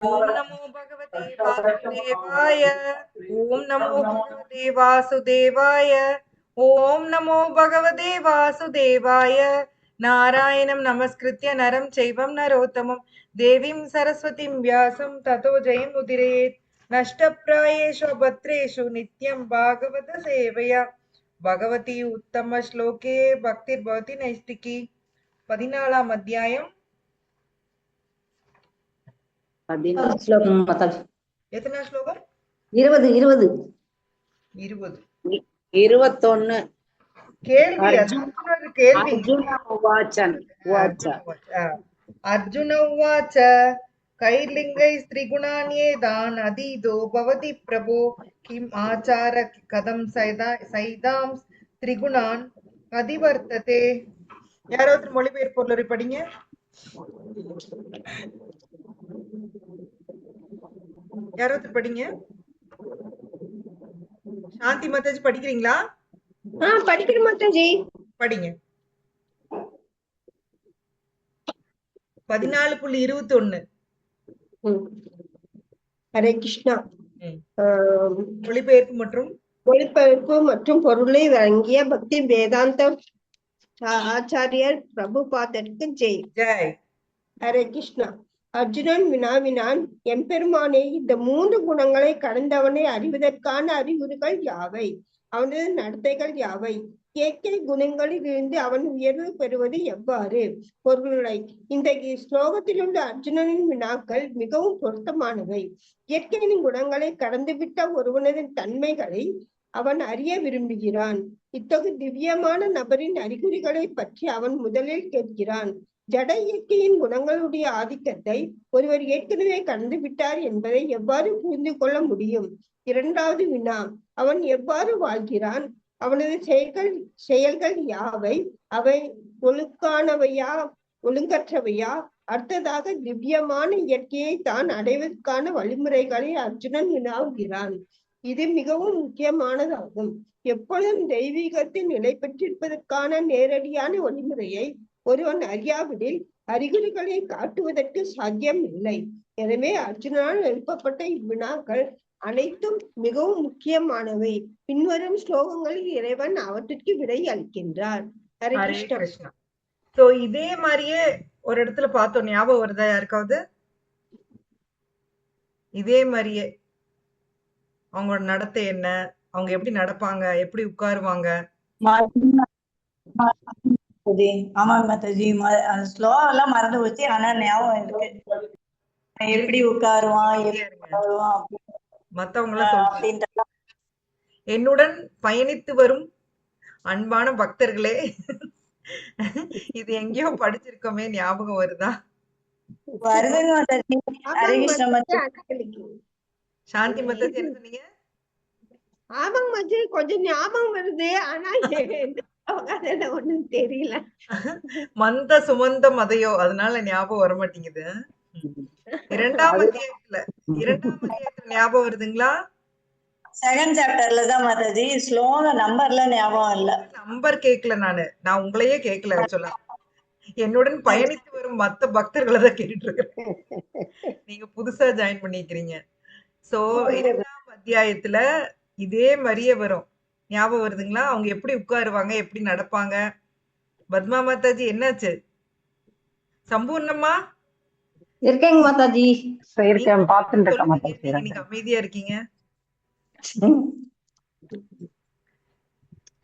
ஓம் நமோ பகவதே வாசுதேவாய. ஓம் நமோ பகவதே வாசுதேவாய. ஓம் நமோ பகவதே வாசுதேவாய. நாராயணம் நமஸ்கிருத்ய நரம் செய்வம் நரோத்தமம் தேவீம் சரஸ்வதிம் வியாசம் ததோ ஜெயமுதிரேத். நஷ்டப்ராயேஷு பத்ரேஷு நித்யம் பாகவத சேவையா பகவதி உத்தம ஸ்லோகே பக்திர் பவதி நைஷ்டிகி. 14ஆம் அத்தியாயம். 14 ஸ்லோகம் மாதாஜி. எத்தனை ஸ்லோகம்? 20 20 20. 21. கேள்வி கேள்வி. அர்ஜுன உவாச்ச கைர்லிங்கை ஸ்திரிகுணான்யேதான் அதீதோ பவதி பிரபோ கிம் ஆச்சார கதம் சைதாம் ஸ்திரிகுணான் அதிவர்த்ததே. யாராவது மொழிபெயர்ப்பு படிங்க. யாராவது படிங்க. சாந்தி மாதாஜி படிக்கிறீங்களா? படிக்கிறேன் மாதாஜி. படிங்க. 14.21. ஹரே கிருஷ்ணா. மொழிபெயர்ப்பு மற்றும் பொருளை வழங்கிய பக்தி வேதாந்த ஆச்சாரியர் பிரபுபாதற்கு ஜெய். ஜெய். ஹரே கிருஷ்ணா. அர்ஜுனன் வினாவினான், எம்பெருமானே, இந்த 3 குணங்களை கடந்தவனை அறிவதற்கான அறிகுறிகள் யாவை? அவனது நடத்தைகள் யாவை? இயற்கை குணங்களில் இருந்து அவன் உயர்வு பெறுவது எவ்வாறு? பொருளை இந்த ஸ்லோகத்தில் உள்ள அர்ஜுனனின் வினாக்கள் மிகவும் பொருத்தமானவை. இயற்கையின் குணங்களை கடந்துவிட்ட ஒருவனது தன்மைகளை அவன் அறிய விரும்புகிறான். இத்தகைய திவ்யமான நபரின் அறிகுறிகளை பற்றி அவன் முதலில் கேட்கிறான். ஜட இயற்கையின் குணங்களுடைய ஆதிக்கத்தை ஒருவர் ஏற்கனவே கடந்து விட்டார் என்பதை எவ்வாறு புரிந்து கொள்ள முடியும்? 2வது வினா, அவன் எவ்வாறு வாழ்கிறான்? அவனது செயல்கள் யாவை? அவை ஒழுக்கானவையா, ஒழுங்கற்றவையா? அடுத்ததாக, திவ்யமான இயற்கையை தான் அடைவதற்கான வழிமுறைகளை அர்ஜுனன் வினாவுகிறான். இது மிகவும் முக்கியமானதாகும். எப்பொழுதும் தெய்வீகத்தில் நிலை பெற்றிருப்பதற்கான நேரடியான வழிமுறையை ஒருவன் அறியாவிடில் அறிகுறிகளை காட்டுவதற்கு சாத்தியம் இல்லை. எனவே அர்ஜுனனால் எழுப்பப்பட்ட இவ்வினாக்கள் அனைத்தும் மிகவும் முக்கியமானவை. பின்வரும் ஸ்லோகங்களில் இறைவன் அவற்றிற்கு விடை அளிக்கின்றார். ஹரே கிருஷ்ணா. சோ இதே மாதிரியே ஒரு இடத்துல பார்த்தோம், ஞாபகம் வருதா யாருக்காவது? இதே மாதிரியே அவங்களோட நடத்தை என்ன, அவங்க எப்படி நடப்பாங்க, எப்படி உட்காருவாங்க? ஆமா மாதாஜி, ஸ்லோகம் எல்லாம் மறந்து போச்சு, ஆனா ஞாபகம் இருக்கு. எப்படி உட்காருவான், மத்தவங்க என்னுடன் பயணித்து வரும் அன்பான பக்தர்களே, இது எங்கேயோ படிச்சிருக்கோமே, ஞாபகம் வருதா? வருதுங்க மாதாஜி. சாந்தி மாதாஜி என்ன சொன்னீங்க? ஆமாங்க மாதாஜி, கொஞ்சம் ஞாபகம் வருது, ஆனா ஒண்ணும் தெரியல. மந்த சுமந்த மதையோ, அதனால ஞாபகம் வர மாட்டேங்குது. 2ஆம் அத்தியாயத்துல ஞாபகம் வருதுங்களா? செகண்ட் சாப்டர்ல தான் மாதாஜி. ஸ்லோக நம்பர்ல ஞாபகம் இல்ல. நம்பர் கேட்கல, நான் உங்களையே கேட்கல. ஆக்சுவலா என்னுடன் பயணித்து வரும் மத்த பக்தர்களை தான் கேட்டுட்டு இருக்கேன். நீங்க புதுசா ஜாயின் பண்ணிக்கிறீங்க. சோ 2ஆம் அத்தியாயத்துல இதே மாதிரியே வரும். ஞாபகம் வருதுங்களா? அவங்க எப்படி உட்காருவாங்க, எப்படி நடப்பாங்க? பத்மா மாதாஜி என்னாச்சு? சம்பூர்ணமா இருக்கேங்க மாதாஜி. இருக்கேன், பாத்துட்டு இருக்கேன் மாதாஜி. நீங்க அமைதியா இருக்கீங்க.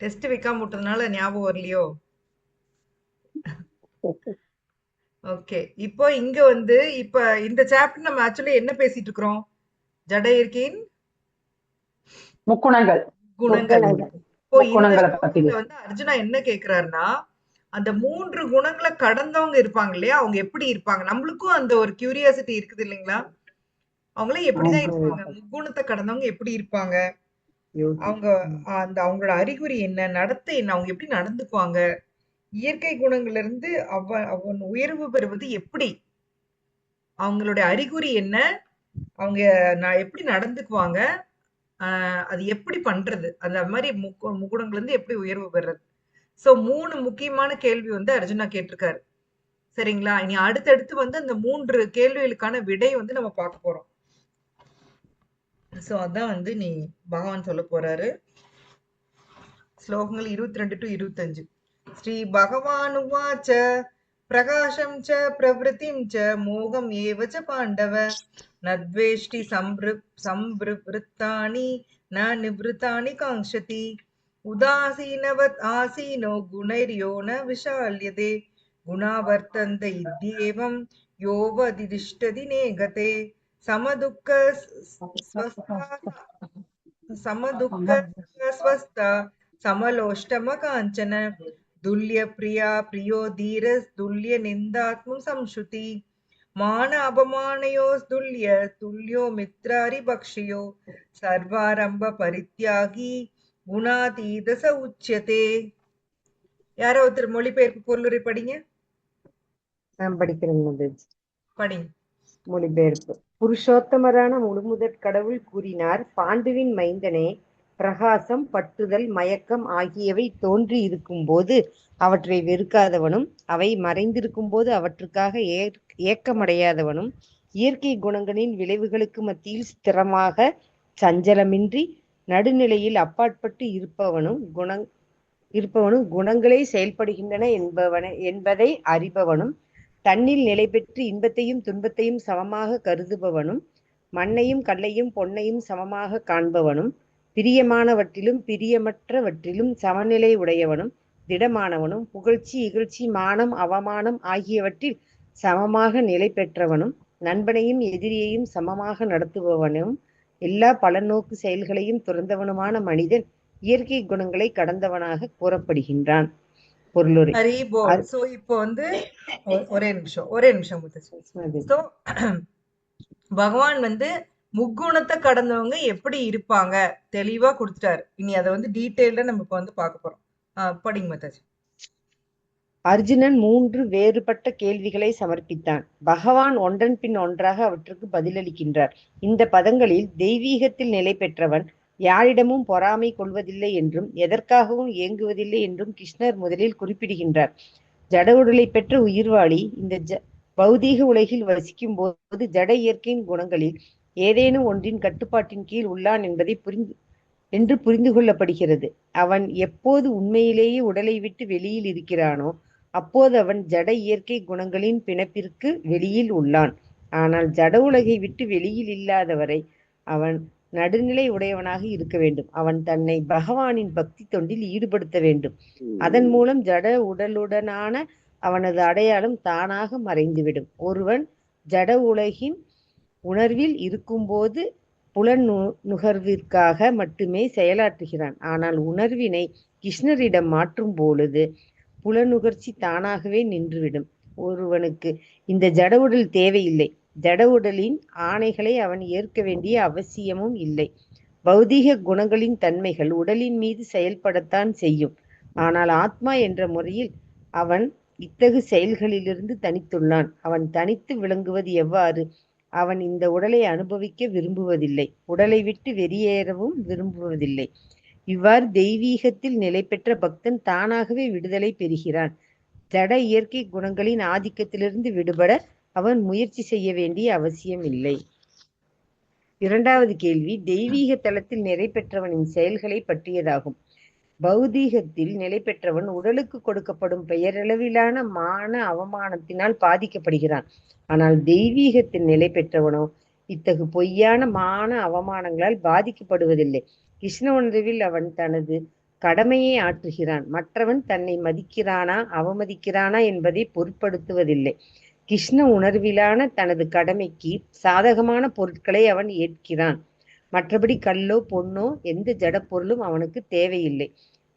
டெஸ்ட் வைக்காம விட்டதுனால ஞாபகம் வரலையோ? ஓகே. இப்போ இங்க இப்ப இந்த சாப்டர் நம்ம ஆக்சுவலி என்ன பேசிட்டு இருக்கிறோம்? ஜட இயற்கையின் முக்குணங்கள். அர்ஜுனா என்ன கேக்குறாருன்னா, அந்த 3 குணங்களை கடந்தவங்க இருப்பாங்க இல்லையா, அவங்க எப்படி இருப்பாங்க? நம்மளுக்கும் அந்த ஒரு கியூரியாசிட்டி இருக்குது இல்லைங்களா? அவங்களே எப்படிதான் இருப்பாங்க? முக்குணத்தை கடந்தவங்க எப்படி இருப்பாங்க? அவங்க அவங்களோட அறிகுறி என்ன, நடத்தை என்ன, அவங்க எப்படி நடந்துக்குவாங்க? இயற்கை குணங்கள்ல இருந்து அவன் உயர்வு பெறுவது எப்படி? அவங்களுடைய அறிகுறி என்ன? அவங்க எப்படி நடந்துக்குவாங்க? அது எப்படி பண்றது? அந்த மாதிரி முக்குணங்கள்ல இருந்து எப்படி உயர்வு பெறுறது? சோ 3 முக்கியமான கேள்வி அர்ஜுனா கேட்டிருக்காரு. சரிங்களா? இனி அடுத்தடுத்து வந்து அந்த 3 கேள்விகளுக்கான விடை வந்து நம்ம பார்க்க போறோம். சோ அதான் வந்து நீ பகவான் சொல்ல போறாரு. ஸ்லோகங்கள் 22 to 25. ஸ்ரீ பகவான் உவாச்ச பிரகாசம் ச பிரவருத்திம் ச மோகம் ஏவ ச பாண்டவ நத்வேஷ்டி சம்பிருத்தானி ந நிவ்ருத்தானி காங்க்ஷதி உதாசீனவத் ஆசீனோ குணைர்யோ ந விஷால்யதே குணாவர்த்தந்த இத்யேவம் யோவதிதிஷ்டதி நேகதே சமதுக்க समदुःख स्वस्थ समलोष्टम कांचन दुल्य प्रिया प्रियो धीरस् दुल्य निंदात्म संश्रुति मान अपमानयोस् दुल्य तुल्यो मित्रारि भक्ष्यो सर्वारंभ परित्यागी गुणातीत स उच्यते. யாரோ ஒருத்தர் மொழிபெயர்ப்பு பொருளுரை படிங்க. நான் படிக்கிறேன் மாதாஜி. படிங்க. மொழிபெயர்ப்பு. புருஷோத்தமரான முழுமுதற் கடவுள் கூறினார், பாண்டுவின் மைந்தனே, பிரகாசம், பட்டுதல், மயக்கம் ஆகியவை தோன்றி இருக்கும்போது அவற்றை வெறுக்காதவனும், அவை மறைந்திருக்கும் போது அவற்றுக்காக ஏக்கமடையாதவனும், இயற்கை குணங்களின் விளைவுகளுக்கு மத்தியில் ஸ்திரமாக சஞ்சலமின்றி நடுநிலையில் அப்பாற்பட்டு இருப்பவனும் குணங்களே செயல்படுகின்றன என்பதை அறிபவனும், தன்னில் நிலை பெற்று இன்பத்தையும் துன்பத்தையும் சமமாக கருதுபவனும், மண்ணையும் கல்லையும் பொன்னையும் சமமாக காண்பவனும், பிரியமானவற்றிலும் பிரியமற்றவற்றிலும் சமநிலை உடையவனும், திடமானவனும், புகழ்ச்சி இகழ்ச்சி மானம் அவமானம் ஆகியவற்றில் சமமாக நிலை பெற்றவனும், நண்பனையும் எதிரியையும் சமமாக நடத்துபவனும், எல்லா பலநோக்கு செயல்களையும் துறந்தவனுமான மனிதன் இயற்கை குணங்களை கடந்தவனாக கூறப்படுகின்றான். பொருளுரை. சோ இப்போ வந்து ஒரே நிமிஷம் சோ பகவான் வந்து முக்குணத்தை கடந்தவங்க எப்படி இருப்பாங்க தெளிவா கொடுத்துட்டாரு. இனி அதை வந்து டீட்டெயில்டா நம்ம இப்ப வந்து பார்க்க போறோம். படிங்க மாதாஜி. அர்ஜுனன் 3 வேறுபட்ட கேள்விகளை சமர்ப்பித்தான். பகவான் ஒன்றன் பின் ஒன்றாக அவற்றுக்கு பதிலளிக்கின்றார். இந்த பதங்களில் தெய்வீகத்தில் நிலை பெற்றவன் யாரிடமும் பொறாமை கொள்வதில்லை என்றும் எதற்காகவும் ஏங்குவதில்லை என்றும் கிருஷ்ணர் முதலில் குறிப்பிடுகின்றார். ஜட உடலை பெற்ற உயிர்வாளி இந்த பௌதீக உலகில் வசிக்கும் போது ஜட இயற்கையின் குணங்களில் ஏதேனும் ஒன்றின் கட்டுப்பாட்டின் கீழ் உள்ளான் என்பதை புரிந்து கொள்ளப்படுகிறது. அவன் எப்போது உண்மையிலேயே உடலை விட்டு வெளியில் இருக்கிறானோ அப்போது அவன் ஜட இயற்கை குணங்களின் பிணைப்பிற்கு வெளியில் உள்ளான். ஆனால் ஜட உலகை விட்டு வெளியில் இல்லாதவரை அவன் நடுநிலை உடையவனாக இருக்க வேண்டும். அவன் தன்னை பகவானின் பக்தி தொண்டில் ஈடுபடுத்த வேண்டும். அதன் மூலம் ஜட உடலுடனான அவனது அடையாளம் தானாக மறைந்துவிடும். ஒருவன் ஜட உலகின் உணர்வில் இருக்கும்போது புலன் நுகர்விற்காக மட்டுமே செயலாற்றுகிறான். ஆனால் உணர்வினை கிருஷ்ணரிடம் மாற்றும் பொழுது புலனுகர்ச்சி தானாகவே நின்றுவிடும். ஒருவனுக்கு இந்த ஜட உடல் தேவையில்லை. ஜட உடலின் ஆணைகளை அவன் ஏற்க வேண்டிய அவசியமும் இல்லை. பௌதீக குணங்களின் தன்மைகள் உடலின் மீது செயல்படத்தான் செய்யும். ஆனால் ஆத்மா என்ற முறையில் அவன் இத்தகு செயல்களிலிருந்து தனித்துள்ளான். அவன் தனித்து விளங்குவது எவ்வாறு? அவன் இந்த உடலை அனுபவிக்க விரும்புவதில்லை, உடலை விட்டு வெளியேறவும் விரும்புவதில்லை. இவ்வாறு தெய்வீகத்தில் நிலை பெற்ற பக்தன் தானாகவே விடுதலை பெறுகிறான். ஜட இயற்கை குணங்களின் ஆதிக்கத்திலிருந்து விடுபட அவன் முயற்சி செய்ய வேண்டிய அவசியம் இல்லை. இரண்டாவது கேள்வி தெய்வீக தளத்தில் நிலை பெற்றவனின் செயல்களை பற்றியதாகும். பௌதீகத்தில் நிலை பெற்றவன் உடலுக்கு கொடுக்கப்படும் பெயரளவிலான மான அவமானத்தினால் பாதிக்கப்படுகிறான். ஆனால் தெய்வீகத்தில் நிலை பெற்றவனோ இத்தகு பொய்யான மான அவமானங்களால் பாதிக்கப்படுவதில்லை. கிருஷ்ண உணர்வில் அவன் தனது கடமையை ஆற்றுகிறான். மற்றவன் தன்னை மதிக்கிறானா அவமதிக்கிறானா என்பதை பொருட்படுத்துவதில்லை. கிருஷ்ண உணர்விலான தனது கடமைக்கு சாதகமான பொருட்களை அவன் ஏற்கிறான். மற்றபடி கல்லோ பொன்னோ எந்த ஜட பொருளும் அவனுக்கு தேவையில்லை.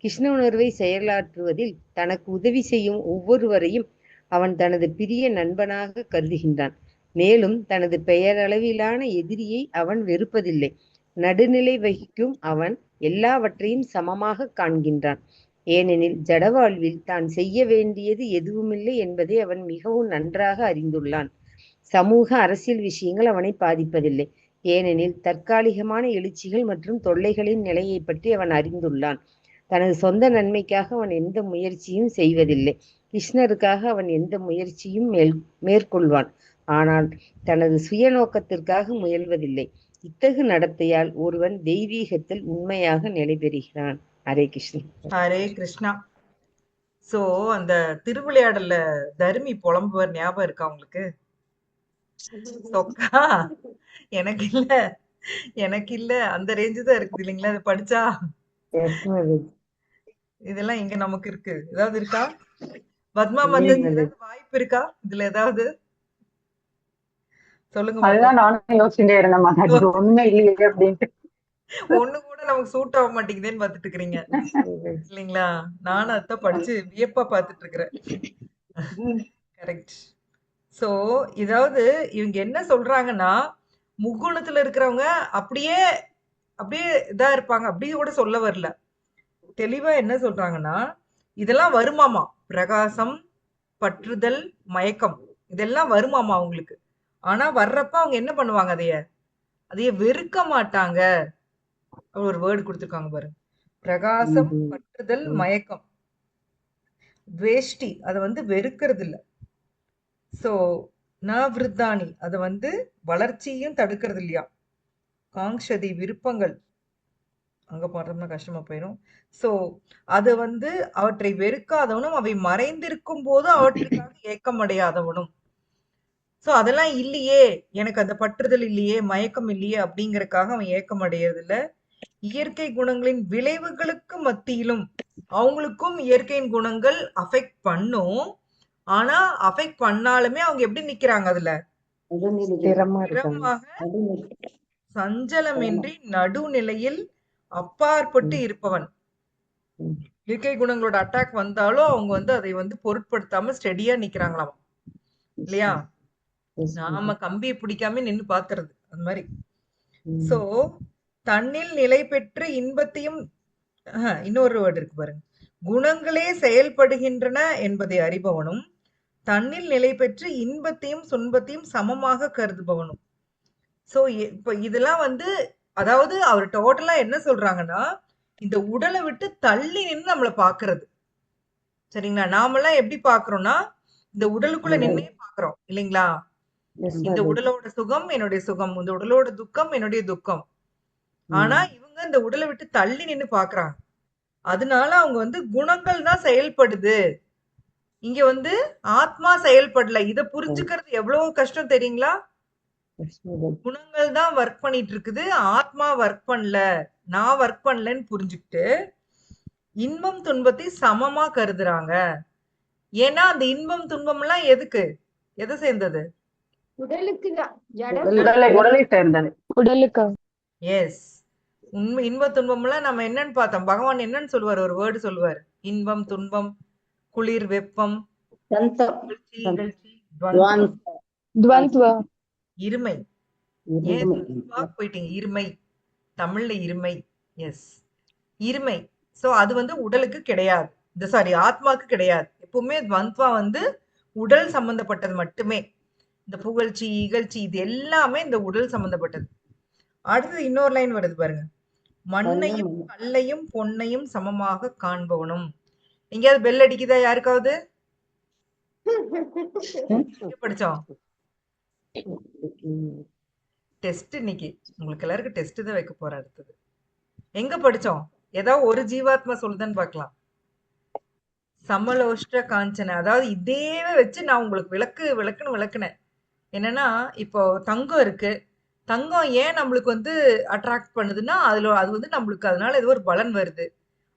கிருஷ்ண உணர்வை செயலாற்றுவதில் தனக்கு உதவி செய்யும் ஒவ்வொருவரையும் அவன் தனது பிரிய நண்பனாக கருதுகின்றான். மேலும் தனது பெயரளவிலான எதிரியை அவன் வெறுப்பதில்லை. நடுநிலை வகிக்கும் அவன் எல்லாவற்றையும் சமமாக காண்கின்றான். ஏனெனில் ஜடவாழ்வில் தான் செய்ய வேண்டியது எதுவுமில்லை என்பதை அவன் மிகவும் நன்றாக அறிந்துள்ளான். சமூக அரசியல் விஷயங்கள் அவனை பாதிப்பதில்லை. ஏனெனில் தற்காலிகமான எழுச்சிகள் மற்றும் தொல்லைகளின் நிலையை பற்றி அவன் அறிந்துள்ளான். தனது சொந்த நன்மைக்காக அவன் எந்த முயற்சியும் செய்வதில்லை. கிருஷ்ணருக்காக அவன் எந்த முயற்சியும் மேற்கொள்வான். ஆனால் தனது சுயநோக்கத்திற்காக முயல்வதில்லை. இத்தகு நடத்தையால் ஒருவன் தெய்வீகத்தில் உண்மையாக நிலை பெறுகிறான். ஹரே கிருஷ்ணன். ஹரே கிருஷ்ணா. சோ அந்த திருவிளையாடல்ல தர்மி புலம்புவர் ஞாபகம் இருக்கா உங்களுக்கு? சொக்கா எனக்கு இல்ல அந்த ரேஞ்சு தான் இருக்குது இல்லைங்களா? அது படிச்சா இதெல்லாம் இங்க நமக்கு இருக்கு. ஏதாவது இருக்கா? பத்மா மத்தஜி ஏதாவது வாய்ப்பு இருக்கா இதுல ஏதாவது? சொல்லுங்க பத்மா. அதுதான் நானும் யோசிச்சுட்டே இருந்தேன் மாதாஜி, ஒண்ணுமே இல்லையே அப்படின்ட்டு. ஒண்ணு கூட நமக்கு சூட் ஆக மாட்டேங்குதுன்னு பாத்துட்டு இருக்கிறீங்க இல்லைங்களா? நானும் அதான் படிச்சு வியப்பா பாத்துட்டு இருக்கிறேன். கரெக்ட். சோ இதாவது இவங்க என்ன சொல்றாங்கன்னா, முக்குணத்துல இருக்கிறவங்க அப்படியே அப்படியே இதா இருப்பாங்க. அப்படியே கூட சொல்ல வரல. தெளிவா என்ன சொல்றாங்கன்னா, இதெல்லாம் வருமாமா. பிரகாசம், பற்றுதல், மயக்கம் இதெல்லாம் வருமாமா அவங்களுக்கு. ஆனா வர்றப்ப அவங்க என்ன பண்ணுவாங்க அதைய வெறுக்க மாட்டாங்க. ஒரு வேர்டு கொடுத்திருக்காங்க பாருங்க. பிரகாசம், பற்றுதல், மயக்கம். வேஷ்டி அத வந்து வெறுக்கிறது இல்ல. சோ விருத்தானி அத வந்து வளர்ச்சியும் தடுக்கிறது இல்லையா. காங்ஷதி விருப்பங்கள் அங்க போறோம்னா கஷ்டமா போயிடும். சோ அது வந்து அவற்றை வெறுக்காதவனும் அவை மறைந்திருக்கும் போது அவற்றுக்காக ஏக்கம் அடையாதவனும். சோ அதெல்லாம் இல்லையே, எனக்கு அந்த பற்றுதல் இல்லையே, மயக்கம் இல்லையே அப்படிங்கறக்காக அவன் ஏக்கம் அடையறது இல்ல. இயற்கை குணங்களின் விளைவுகளுக்கு மத்தியிலும் அவங்களுக்கும் இயற்கையின் குணங்கள் அஃபெக்ட் பண்ணும். ஆனா அஃபெக்ட் பண்ணாலுமே அவங்க எப்படி நிக்கிறாங்க அதுல? ஸ்திரமாக சஞ்சலமின்றி நடுநிலையில் அப்பாற்பட்டு இருப்பவன். இயற்கை குணங்களோட அட்டாக் வந்தாலும் அவங்க வந்து அதை வந்து பொருட்படுத்தாம ஸ்டெடியா நிக்கிறாங்களாம் இல்லையா? நாம கம்பியை பிடிக்காம நின்னு பாத்துறது அந்த மாதிரி. சோ தன்னில் நிலை பெற்று இன்பத்தையும் இன்னொரு வேர்டு இருக்கு பாருங்க. குணங்களே செயல்படுகின்றன என்பதை அறிபவனும் தன்னில் நிலை பெற்று இன்பத்தையும் துன்பத்தையும் சமமாக கருதுபவனும். சோ இப்ப இதெல்லாம் வந்து அதாவது அவர் டோட்டலா என்ன சொல்றாங்கன்னா, இந்த உடலை விட்டு தள்ளி நின்று நம்மள பாக்குறது. சரிங்களா? நாமெல்லாம் எப்படி பாக்குறோம்னா, இந்த உடலுக்குள்ள நின்னே பாக்குறோம் இல்லைங்களா? இந்த உடலோட சுகம் என்னுடைய சுகம், இந்த உடலோட துக்கம் என்னுடைய துக்கம். ஆனா இவங்க இந்த உடலை விட்டு தள்ளி நின்னு பாக்குறாங்க. அதனால அவங்க வந்து குணங்கள் தான் செயல்படுது, இங்க வந்து ஆத்மா செயல்படல. இத புரிஞ்சுக்கிறது எவ்வளவு கஷ்டம் தெரியுங்களா? குணங்கள் தான் ஒர்க் பண்ணிட்டு இருக்குது, ஆத்மா ஒர்க் பண்ணல, நான் ஒர்க் பண்ணலன்னு புரிஞ்சுக்கிட்டு இன்பம் துன்பத்தை சமமா கருதுறாங்க. ஏன்னா அந்த இன்பம் துன்பம் எல்லாம் எதுக்கு, எதை சேர்ந்தது? உடலுக்கு தான், ஜடம். உடலை சேர்ந்தது. உடலுக்கு. எஸ். உண்மை இன்ப துன்பம் எல்லாம் நம்ம என்னன்னு பார்த்தோம். பகவான் என்னன்னு சொல்லுவார்? ஒரு வேர்டு சொல்லுவார். இன்பம் துன்பம், குளிர் வெப்பம், மகிழ்ச்சி, இகழ்ச்சி, துவந்தம், இருமை. ஏன் போயிட்டீங்க? இருமை, தமிழ்ல இருமை. எஸ், இருமை. சோ அது வந்து உடலுக்கு கிடையாது, இந்த சாரி ஆத்மாக்கு கிடையாது. எப்பவுமே துவந்த்வா வந்து உடல் சம்பந்தப்பட்டது மட்டுமே. இந்த புகழ்ச்சி இகழ்ச்சி இது எல்லாமே இந்த உடல் சம்பந்தப்பட்டது. அடுத்தது இன்னொரு லைன் வருது பாருங்க. மண்ணையும் கல்லையும் பொன்னையும் சமமாக காண்பவனும். எங்கேயாவது பெல் அடிக்குதா யாருக்காவது? படிச்சோம் டெஸ்ட். இன்னைக்கு உங்களுக்கு எல்லாருக்கும் டெஸ்ட் தான் வைக்க போற. அடுத்தது எங்க படிச்சோம்? ஏதாவது ஒரு ஜீவாத்மா சொல்லுதான்னு பார்க்கலாம். சமலோஷ்ட காஞ்சன. அதாவது இதேவே வச்சு நான் உங்களுக்கு விளக்குனேன். என்னன்னா இப்போ தங்கம் இருக்கு. தங்கம் ஏன் நம்மளுக்கு வந்து அட்ராக்ட் பண்ணுதுன்னா அது வந்து நம்மளுக்கு அதனால ஏதோ ஒரு பலன் வருது.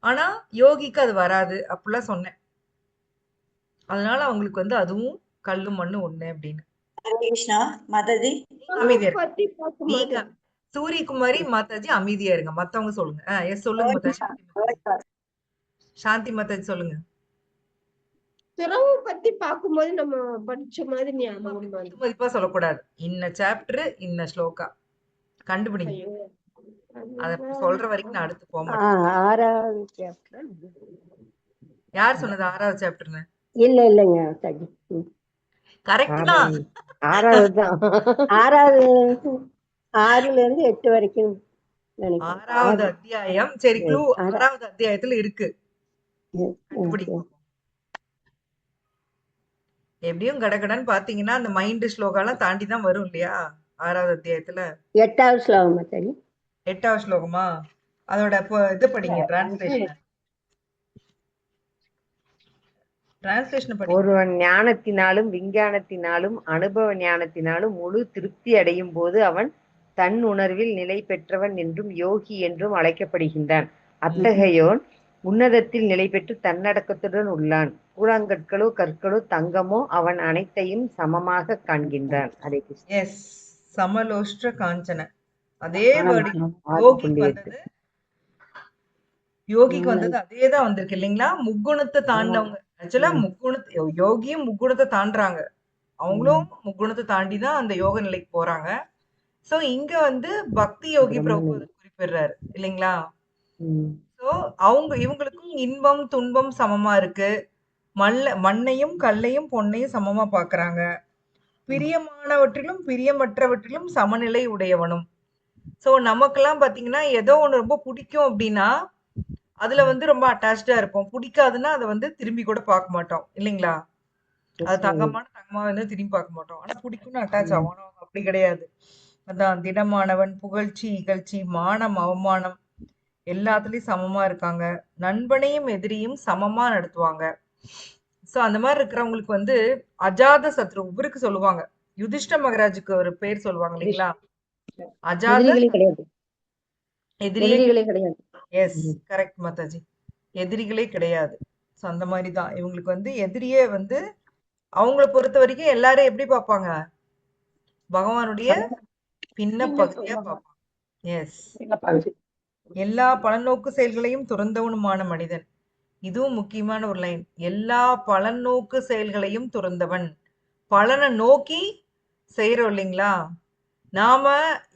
ஆனா யோகிக்கு அது வராது அப்படிலாம் சொன்னேன். அதனால அவங்களுக்கு வந்து அதுவும் கல்லு மண்ணு ஒண்ணு அப்படின்னு. அமைதியா இருங்க. சூரியகுமாரி மாதாஜி அமைதியா இருங்க. மத்தவங்க சொல்லுங்க. எஸ் சொல்லுங்க மாதாஜி. சாந்தி மாதாஜி சொல்லுங்க. துறவு பத்தி பார்க்கும்போது நம்ம படிச்ச மாதிரி ஞாபகம் மதிப்பா சொல்லக்கூடாது. இன்ன சாப்டர் இன்ன ஸ்லோகா கண்டுபிடிங்க. அத சொல்ற வரைக்கும் நான் அடுத்து போக மாட்டேன். 6வது சாப்டர். யார் சொன்னது 6வது சாப்டர்னு? இல்லைங்க, கரெக்ட் தான். 6வது தான். 6வது 6ல இருந்து 8 வரைக்கும் நினைக்கிறேன். 6வது அத்தியாயம். சரி, க்ளூ Yes. 6வது அத்தியாயத்துல இருக்கு. கண்டுபிடிங்க. எப்படியும் கடகடன்னு பாத்தீங்கன்னா அந்த மைண்ட் ஸ்லோகாலாம் தாண்டி தான் வரும் இல்லையா 6வது அத்தியாயத்துல. 8வது ஸ்லோகம் மாதாஜி. 8வது ஸ்லோகமா? அதோட இது படிங்க, டிரான்ஸ்லேஷன். டிரான்ஸ்லேஷன் படிங்க. ஒருவன் ஞானத்தினாலும் விஞ்ஞானத்தினாலும் அனுபவ ஞானத்தினாலும் முழு திருப்தி அடையும் போது அவன் தன் உணர்வில் நிலை பெற்றவன் என்றும் யோகி என்றும் அழைக்கப்படுகின்றான். அத்தகையோன் உன்னதத்தில் நிலை பெற்று தன்னடக்கத்துடன் உள்ளான். கூழாங்கற்களோ கற்களோ தங்கமோ அவன் அனைத்தையும் சமமாக காண்கின்றான். அதே எஸ், சமலோஷ்ட காஞ்சன. அதே வேர்டிங் யோகிக்கு வந்தது. யோகிக்கு வந்தது அதேதான் வந்திருக்கு இல்லைங்களா? முக்குணத்தை தாண்டவங்க. ஆக்சுவலா யோகியும் முக்குணத்தை தாண்டுறாங்க. அவங்களும் முக்குணத்தை தாண்டிதான் அந்த யோக நிலைக்கு போறாங்க. சோ இங்க வந்து பக்தி யோகி பிரபுபாதர் குறிப்பிடுறாரு இல்லைங்களா? சோ இவங்களுக்கும் இன்பம் துன்பம் சமமா இருக்கு. மண்ணையும் கல்லையும் பொன்னையும் சமமா பாக்குறாங்க. பிரியமானவற்றிலும் பிரியமற்றவற்றிலும் சமநிலை உடையவனும். சோ நமக்கெல்லாம் பாத்தீங்கன்னா ஏதோ ஒண்ணு ரொம்ப பிடிக்கும் அப்படின்னா அதுல வந்து ரொம்ப அட்டாச்சா இருப்போம். பிடிக்காதுன்னா அதை வந்து திரும்பி கூட பார்க்க மாட்டோம் இல்லைங்களா? அது தங்கமா வந்து திரும்பி பார்க்க மாட்டோம். ஆனா பிடிக்கும்னு அட்டாச் ஆகும். ஆனா அவங்க அப்படி கிடையாது. அதான் திடமானவன், புகழ்ச்சி இகழ்ச்சி மானம் அவமானம் எல்லாத்துலயும் சமமா இருக்காங்க. நண்பனையும் எதிரியும் சமமா நடத்துவாங்க. சோ அந்த மாதிரி இருக்கிறவங்களுக்கு வந்து அஜாத சத்ரு இவருக்கு சொல்லுவாங்க. யுதிஷ்ட மகராஜுக்கு ஒரு பேர் சொல்லுவாங்க இல்லைங்களா? அஜாத எதிரியே கிடையாது. S, correct Mataji. எதிரிகளே கிடையாது. சோ அந்த மாதிரி தான் இவங்களுக்கு வந்து எதிரியே வந்து அவங்கள பொறுத்த வரைக்கும் எல்லாரும் எப்படி பார்ப்பாங்க? பகவானுடைய பின்ன பகுதியா பார்ப்பாங்க. எஸ், எல்லா பலநோக்கு செயல்களையும் துறந்தவனுமான மனிதன். இதுவும் முக்கியமான ஒரு லைன். எல்லா பலநோக்கு செயல்களையும் துறந்தவன். பலனை நோக்கி செய்யறோம் இல்லைங்களா? நாம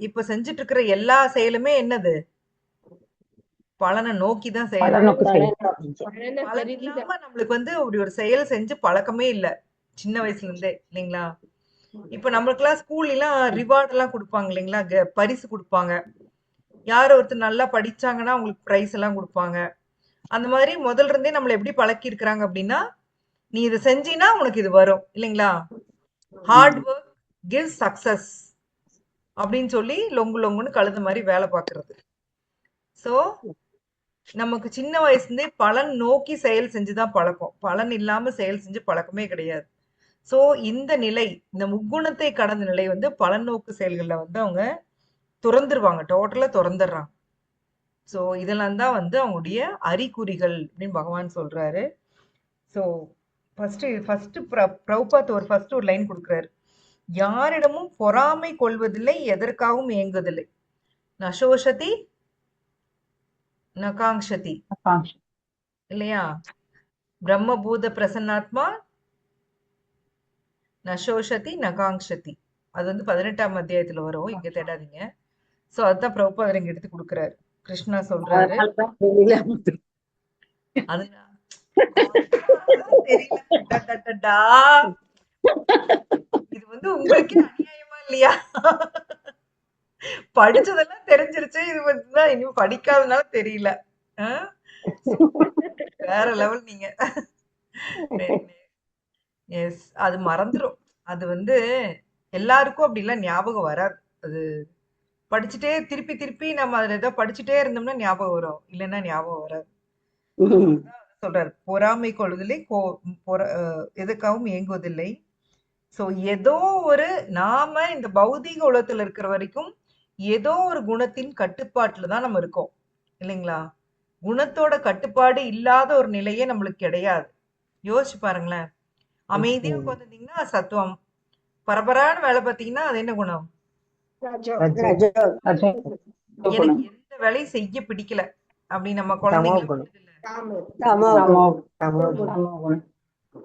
இப்ப செஞ்சுட்டு இருக்கிற எல்லா செயலுமே என்னது? பலனை நோக்கி தான் செய்யறோம். பலன் இல்லாம நம்மளுக்கு வந்து அப்படி ஒரு செயல் செஞ்சு பழக்கமே இல்ல சின்ன வயசுல இருந்தே இல்லைங்களா? இப்ப நம்மளுக்கெல்லாம் ஸ்கூல்ல எல்லாம் ரிவார்ட் எல்லாம் கொடுப்பாங்க இல்லைங்களா? பரிசு கொடுப்பாங்க. யார் ஒருத்தர் நல்லா படிச்சாங்கன்னா அவங்களுக்கு பிரைஸ் எல்லாம் கொடுப்பாங்க. அந்த மாதிரி முதல்ல இருந்தே நம்மள எப்படி பழக்கி இருக்கிறாங்க அப்படின்னா, நீ இதை செஞ்சீன்னா உனக்கு இது வரும் இல்லைங்களா? ஹார்ட் ஒர்க் கிவ் சக்சஸ் அப்படின்னு சொல்லி லொங்கு லொங்குன்னு கழுத மாதிரி வேலை பார்க்கறது. சோ நமக்கு சின்ன வயசுல இருந்தே பலன் நோக்கி செயல் செஞ்சுதான் பழக்கம். பலன் இல்லாம செயல் செஞ்சு பழக்கமே கிடையாது. சோ இந்த நிலை, இந்த முக்குணத்தை கடந்த நிலை வந்து பலன் நோக்கு செயல்கள்ல வந்து அவங்க துறந்துருவாங்க. டோட்டலா துறந்துடுறாங்க. சோ இதெல்லாம் தான் வந்து அவங்களுடைய அறிகுறிகள் அப்படின்னு பகவான் சொல்றாரு. சோ ஃபர்ஸ்ட் பிரபுபாத் ஒரு லைன் கொடுக்குறாரு. யாரிடமும் பொறாமை கொள்வதில்லை, எதற்காகவும் ஏங்குவதில்லை. நசோஷதி நகாங்ஷதி இல்லையா? பிரம்மபூத பிரசன்னாத்மா நசோஷதி நகாங்ஷதி. அது வந்து 18ஆம் அத்தியாயத்துல வரும், இங்க தேடாதீங்க. சோ அதுதான் பிரபுபாதர் இங்க எடுத்து கொடுக்குறாரு. கிருஷ்ணா சொல்றாரு. அது தெரியல. இது வந்து உங்களுக்கே அநியாயமா இல்லையா? படிச்சதெல்லாம் தெரிஞ்சிருச்சு. இது வந்துதான் இனிமே படிக்காதனால தெரியல. வேற லெவல் நீங்க. எஸ், அது மறந்துரும். அது வந்து எல்லாருக்கும் அப்படிலாம் ஞாபகம் வராது. அது படிச்சுட்டே திருப்பி திருப்பி நம்ம அதுல ஏதோ படிச்சுட்டே இருந்தோம்னா ஞாபகம் வரும், இல்லைன்னா ஞாபகம் வராது. சொல்றாரு, பொறாமை கொள்வதில்லை, எதுக்காகவும் ஏங்குவதில்லை. சோ ஏதோ ஒரு நாம இந்த பௌதீக உலகத்துல இருக்கிற வரைக்கும் ஏதோ ஒரு குணத்தின் கட்டுப்பாட்டுல தான் நம்ம இருக்கோம் இல்லைங்களா? குணத்தோட கட்டுப்பாடு இல்லாத ஒரு நிலையே நம்மளுக்கு கிடையாது. யோசிச்சு பாருங்களேன். அமைதியா உட்காந்துருந்தீங்கன்னா சத்துவம், பரபரான வேலை பார்த்தீங்கன்னா அது என்ன குணம்? எனக்கு எந்த வேலையும் செய்ய பிடிக்கல அப்படி நம்ம குழந்தைங்க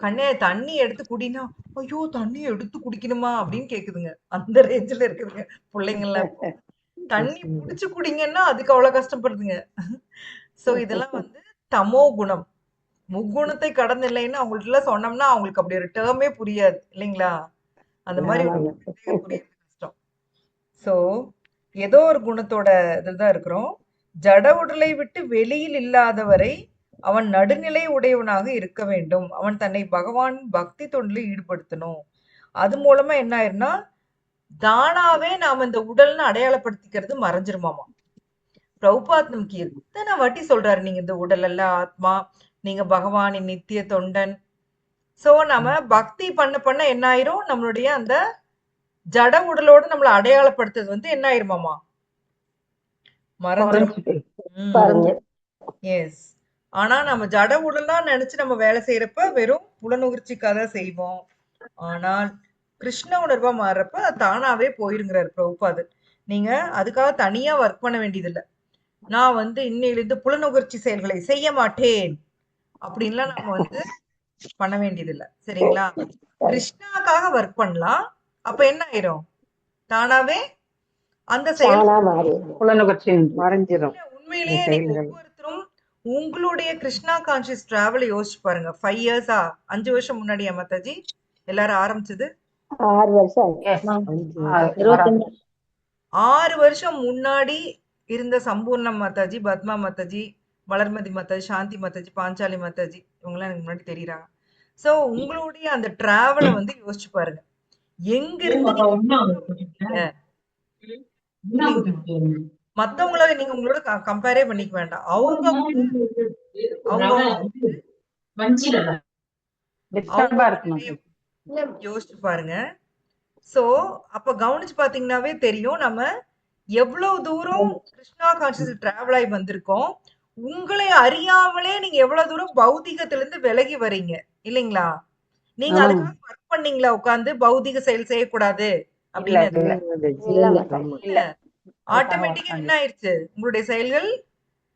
கண்ணே தண்ணி எடுத்து குடினா, ஐயோ தண்ணி எடுத்து குடிக்கணுமா அப்படின்னு கேக்குதுங்க. அந்த ரேஞ்சில இருக்குதுங்க பிள்ளைங்கள்லாம். தண்ணி புடிச்சு குடிங்கன்னா அதுக்கு அவ்வளவு கஷ்டப்படுதுங்க. சோ இதெல்லாம் வந்து தமோ குணம். முக்குணத்தை கடந்த இல்லைன்னு அவங்கள்ட்ட எல்லாம் சொன்னோம்னா அவங்களுக்கு அப்படி ஒரு டேர்மே புரியாது இல்லைங்களா? அந்த மாதிரி புரியுது கஷ்டம். சோ ஏதோ ஒரு குணத்தோட இதுதான் இருக்கிறோம். ஜட உடலை விட்டு வெளியில் இல்லாதவரை அவன் நடுநிலை உடையவனாக இருக்க வேண்டும். அவன் தன்னை பகவான் பக்தி தொண்டில் ஈடுபடுத்தணும். அது மூலமா என்ன ஆயிரும்னா தானாவே நாம இந்த உடல்னு அடையாளப்படுத்திக்கிறது மறைஞ்சிருமாமா. பிரபுபாத் நமக்கு எத்தனை வாட்டி சொல்றாரு, நீங்க இந்த உடல் அல்ல ஆத்மா, நீங்க பகவானின் நித்திய தொண்டன். சோ நம்ம பக்தி பண்ண பண்ண என்ன ஆயிரும், நம்மளுடைய அந்த ஜட உடலோட நம்மள அடையாளப்படுத்துறது வந்து என்ன ஆயிருமாமா, மறைஞ்சிரும். குறைஞ்சிட்டு பாருங்க. எஸ். ஆனா நம்ம ஜட உடலா நினைச்சு நம்ம வேலை செய்யறப்ப வெறும் புலனுணர்ச்சிக்காக தான் செய்வோம். ஆனால் கிருஷ்ண உணர்வா மாறுறப்ப அது தானாவே போயிருங்கிறாரு பிரபுபாது. நீங்க அதுக்காக தனியா ஒர்க் பண்ண வேண்டியதில்லை. நான் வந்து இன்னையிலிருந்து புலனுணர்ச்சி செயல்களை செய்ய மாட்டேன் அப்படின்லாம் நம்ம வந்து பண்ண வேண்டியதில்லை. சரிங்களா? கிருஷ்ணாக்காக ஒர்க் பண்ணலாம். அப்ப என்ன ஆயிரும், தானாவே அந்த செயல் தானா மாறி புலனுகர்ச்சி மறைஞ்சிரும் இல்ல. இந்த உண்மையிலேயே நீங்க செயல்கள். ஒவ்வொருத்தரும் உங்களுடைய கிருஷ்ணா கான்சியஸ் டிராவலை யோசிச்சு பாருங்க. 5 இயர்ஸா, 5 வருஷம் முன்னாடியா மாதாஜி எல்லாரும் ஆரம்பிச்சது? 6 வருஷம் ஆச்சு. எஸ் 5 வருஷம் 25 6 வருஷம் முன்னாடி இருந்த சம்பூர்ண மாதாஜி, பத்மா மாதாஜி, வளர்மதி மாதாஜி, சாந்தி மாதாஜி, பாஞ்சாலி மாதாஜி, இவங்கெல்லாம் எனக்கு முன்னாடி தெரியுறாங்க. சோ உங்களுடைய அந்த டிராவலை வந்து யோசிச்சு பாருங்க. எங்க இருந்து நீங்க வந்தீங்க? இல்லைங்களா? மத்தவங்கள நீங்க உங்களோட கம்பேரே பண்ணிக்க வேண்டாம். அவங்க டிஸ்டர்பா அவங்களோட இருக்கு நிலையை மேம். யோசிச்சு பாருங்க. சோ அப்ப கவனிச்சு பாத்தீங்கன்னாவே தெரியும் நம்ம எவ்வளவு தூரம் கிருஷ்ணா கான்சியஸ் டிராவல் ஆகி வந்திருக்கோம். உங்களை அறியாமலே நீங்க எவ்வளவு தூரம் பௌதிகத்துல இருந்து விலகி வர்றீங்க இல்லைங்களா? நீங்க ஆமாங்க. அதுக்காக ஒர்க் பண்ணீங்களா உட்கார்ந்து பௌதிக செயல் செய்யக்கூடாது இல்ல அப்படின்னு? இல்ல மாதாஜி. இல்ல ஆமா. மாதாஜி. இல்ல ஆட்டோமேட்டிக்கா என்ன ஆயிடுச்சு, உங்களுடைய செயல்கள்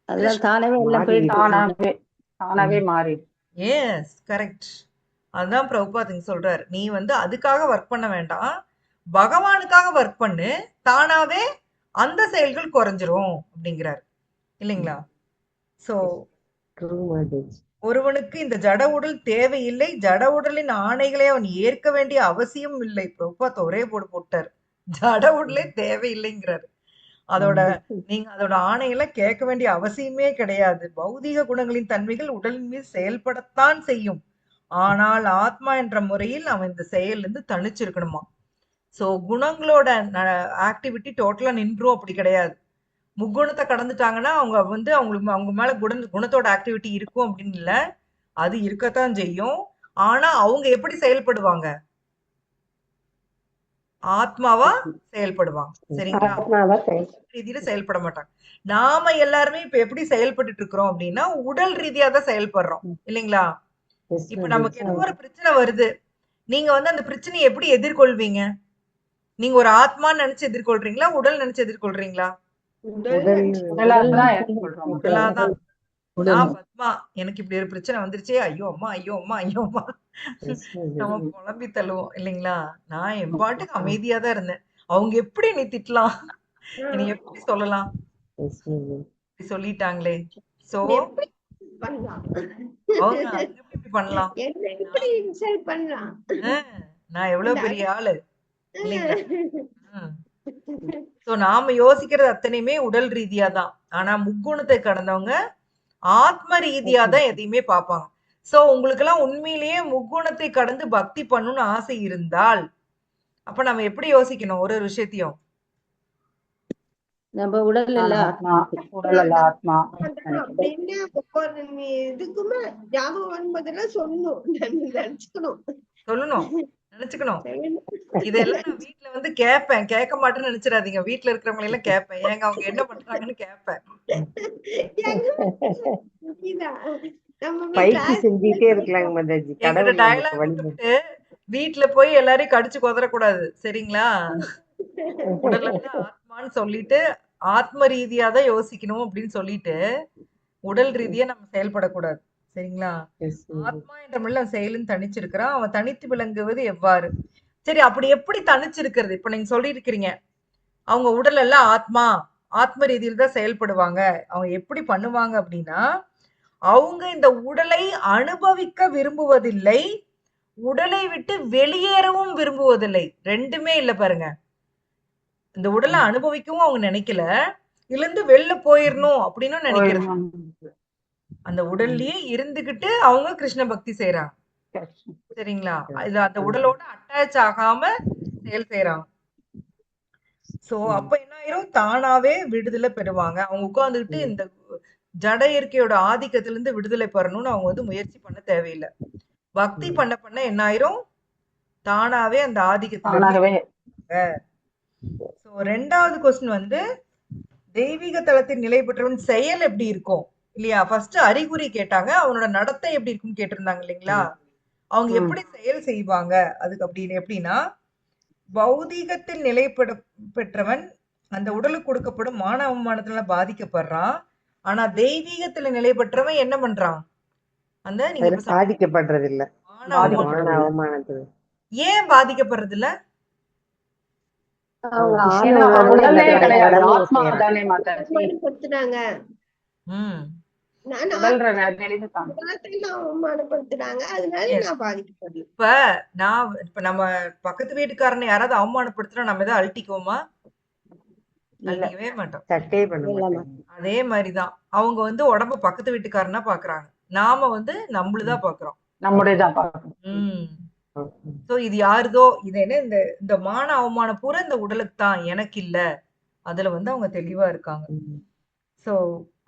அதெல்லாம் தானவே எல்லாம் மாறி போயிட்டு தானாவே தானாவே மாறி எஸ் கரெக்ட். அதுதான் பிரபுபாத் இங்க சொல்றாரு. நீ வந்து அதுக்காக ஒர்க் பண்ண வேண்டாம், பகவானுக்காக ஒர்க் பண்ணு, தானாவே அந்த செயல்கள் குறைஞ்சிரும் அப்படிங்கிறாரு இல்லைங்களா? So true Mataji. ஒருவனுக்கு இந்த ஜட உடல் தேவையில்லை, ஜட உடலின் ஆணைகளை அவன் ஏற்க வேண்டிய அவசியம் இல்லை. பிரபுபாத் ஒரே போடு போட்டார், ஜட உடலே தேவையில்லைங்கிறாரு. அதோட நீங்க அதோட ஆணைகளை கேட்க வேண்டிய அவசியமே கிடையாது. பௌதீக குணங்களின் தன்மைகள் உடலின் மீது செயல்படத்தான் செய்யும். ஆனால் ஆத்மா என்ற முறையில் அவன் இந்த செயல்ல இருந்து தனிச்சிருக்கணுமா. சோ குணங்களோட ஆக்டிவிட்டி டோட்டலா நின்றும் அப்படி கிடையாது. முக்குணத்தை கடந்துட்டாங்கன்னா அவங்க வந்து அவங்களுக்கு அவங்க மேல குணத்தோட ஆக்டிவிட்டி இருக்கும் அப்படின்னு இல்ல, அது இருக்கத்தான் செய்யும். ஆனா அவங்க எப்படி செயல்படுவாங்க, ஆத்மாவா செயல்படுவாங்க. சரிங்களா? ஆத்மாவா செயல். ரீதியில செயல்பட மாட்டாங்க. நாம எல்லாருமே இப்ப எப்படி செயல்பட்டுட்டு இருக்கிறோம் அப்படின்னா உடல் ரீதியா தான் செயல்படுறோம் இல்லைங்களா? Yes, இப்ப மாதாஜி. நமக்கு ஏதோ ஒரு பிரச்சனை வருது, நீங்க வந்து அந்த பிரச்சனையை எப்படி எதிர்கொள்வீங்க? நீங்க ஒரு ஆத்மான்னு நினைச்சு எதிர்கொள்றீங்களா, உடல் நினைச்சு எதிர்கொள்றீங்களா? உடல் உடலாதான் ஏற்படுறோம். உடலாதான். நான் பத்மா, எனக்கு இப்படி ஒரு பிரச்சனை வந்துருச்சே, ஐயோ அம்மா ஐயோ அம்மா ஐயோ அம்மா Yes, நம்ம மாதாஜி. புலம்பி தள்ளுவோம் இல்லைங்களா? நான் என் பாட்டுக்கு அமைதியா தான் இருந்தேன். அவங்க எப்படி நீ திட்டலாம், என்னை எப்படி சொல்லலாம், Yes, மாதாஜி. இப்படி சொல்லிட்டாங்களே. சோ எப்படி பண்ணலாம்? அவங்க அவங்க எப்படி இப்படி பண்ணலாம், என்ன இப்படி இன்சல்ட் பண்ணலாம்? நான் எவ்வளவு பெரிய ஆளு இல்லைங்களா? ம். இல்ல சோ நாம யோசிக்கிறது அத்தனையுமே உடல் ரீதியா தான். ஆனா முக்குணத்தை கடந்தவங்க ஆத்ம ரீதியா தான் எதையுமே பார்ப்பாங்க. சோ உங்களுக்கு எல்லாம் உண்மையிலேயே முக்குணத்தை கடந்து பக்தி பண்ணணும்னு ஆசை இருந்தால் அப்ப நம்ம எப்படி யோசிக்கணும் ஒரு ஒரு விஷயத்தையும்? நம்ம உடல் இல்ல ஆத்மா உடல் அல்ல ஆத்மா அப்படின்னு ஒவ்வொரு இதுக்குமே ஞாபகம் வரும்போதெல்லாம் சொல்லணும், நினைச்சுக்கணும், சொல்லணும், நினைச்சுக்கணும். செய்யணும். இதெல்லாம் நான் வீட்ல வந்து கேட்பேன், கேட்க மாட்டேன்னு நினைச்சிடாதீங்க. வீட்ல இருக்கிறவங்க எல்லாம் கேட்பேன், ஏங்க அவங்க என்ன பண்றாங்கன்னு கேட்பேன். புரியுதா? நம்ம போய் பயிற்சி class செஞ்சுட்டே இருக்கலாங்க மாதாஜி. என்கிட்ட கடவுள் நமக்கு டயலாக் வழி விட்டுவிட்டு வீட்ல போய் எல்லாரையும் கடிச்சு கொதறக்கூடாது சரிங்களா? உடலல்ல ஆத்மான்னு சொல்லிட்டு ஆத்ம ரீதியா தான் யோசிக்கணும் அப்படின்னு சொல்லிட்டு உடல் ரீதியா நம்ம செயல்படக்கூடாது சரிங்களா? Yes, மாதாஜி. ஆத்மா என்ற முறையில் செயலின் தனிச்சிருக்கிறான், அவன் தனித்து விளங்குவது எவ்வாறு? சரி, அப்படி எப்படி தனிச்சிருக்கிறது? இப்ப நீங்க சொல்லி இருக்கிறீங்க அவங்க உடல் எல்லாம் ஆத்மா, ஆத்ம ரீதியில் தான் செயல்படுவாங்க. அவங்க எப்படி பண்ணுவாங்க அப்படின்னா, அவங்க இந்த உடலை அனுபவிக்க விரும்புவதில்லை, உடலை விட்டு வெளியேறவும் விரும்புவதில்லை. ரெண்டுமே இல்ல பாருங்க. இந்த உடலை அனுபவிக்கவும் அவங்க நினைக்கல, இதுல இருந்து வெளில போயிரணும் அப்படின்னு நினைக்கிறது. அந்த உடல்லயே இருந்துகிட்டு அவங்க கிருஷ்ண பக்தி செய்யறாங்க. சரிங்களா? இது அந்த உடலோட அட்டாச் ஆகாம செயல் செய்யறாங்க. சோ அப்ப என்ன ஆயிரும், தானாவே விடுதலை பெறுவாங்க. அவங்க உட்கார்ந்துகிட்டு இந்த ஜட இயற்கையோட ஆதிக்கத்துல இருந்து விடுதலை பெறணும்னு அவங்க வந்து முயற்சி பண்ண தேவையில்லை. பக்தி பண்ண பண்ண என்ன ஆயிரும், தானாவே அந்த ஆதிக்கத்துல இருந்து தானாகவே சோ 2வது கொஸ்டின் வந்து தெய்வீக தளத்தில் நிலை பெற்றவன் செயல் எப்படி இருக்கும் இல்லையா? ஃபர்ஸ்ட் அறிகுறி கேட்டாங்க, அவனோட நடத்தை எப்படி இருக்குன்னு கேட்டிருந்தாங்க இல்லைங்களா? அவங்க எப்படி செயல் செய்வாங்க அதுக்கு அப்படின்னு எப்படின்னா, பௌதீகத்தில் நிலை பெற்றவன் அந்த உடலுக்கு கொடுக்கப்படும் மான அவமானத்துல பாதிக்கப்படுறான். ஆனா தெய்வீகத்துல நிலை பெற்றவன் என்ன பண்றான், அந்த நீங்க அதுல இப்ப சொன்ன பாதிக்கப்படுறது இல்ல. மான அவமானம் மான அவமானத்துல ஏன் பாதிக்கப்படுறது இல்ல? அவங்க ஏன்னா ஆணவம் உடலே அந்த கிடையாது, கடமையை ஆத்மா செய்யறான். தானே மாதாஜி. அவமானப்படுத்துனாங்க. ம் நான் உடல்ற நிலைதான். ஆத்மாத்தையும் அவமானப்படுத்துனாங்க. அதனால Yes. நான் பாதிக்கப்படல. இப்ப நம்ம பக்கத்து வீட்டுக்காரனை யாராவது அவமானப்படுத்தினா நம்ம ஏதாவது அழட்டிக்குவோமா? அழட்டிக்கவே மாட்டோம். சட்டையே பண்ண இல்லம்மா. மாட்டாங்க. அதே மாதிரிதான் அவங்க வந்து உடம்ப பக்கத்து வீட்டுக்காரனா பாக்குறாங்க, நாம வந்து நம்மளுதான் பாக்குறோம். நம்முடையதான் பார்க்கணும். சோ இது யாருதோ, இது என்ன இந்த இந்த மான அவமானம் பூரா இந்த உடலுக்கு தான், எனக்கு இல்ல. அதுல வந்து அவங்க தெளிவா இருக்காங்க. சோ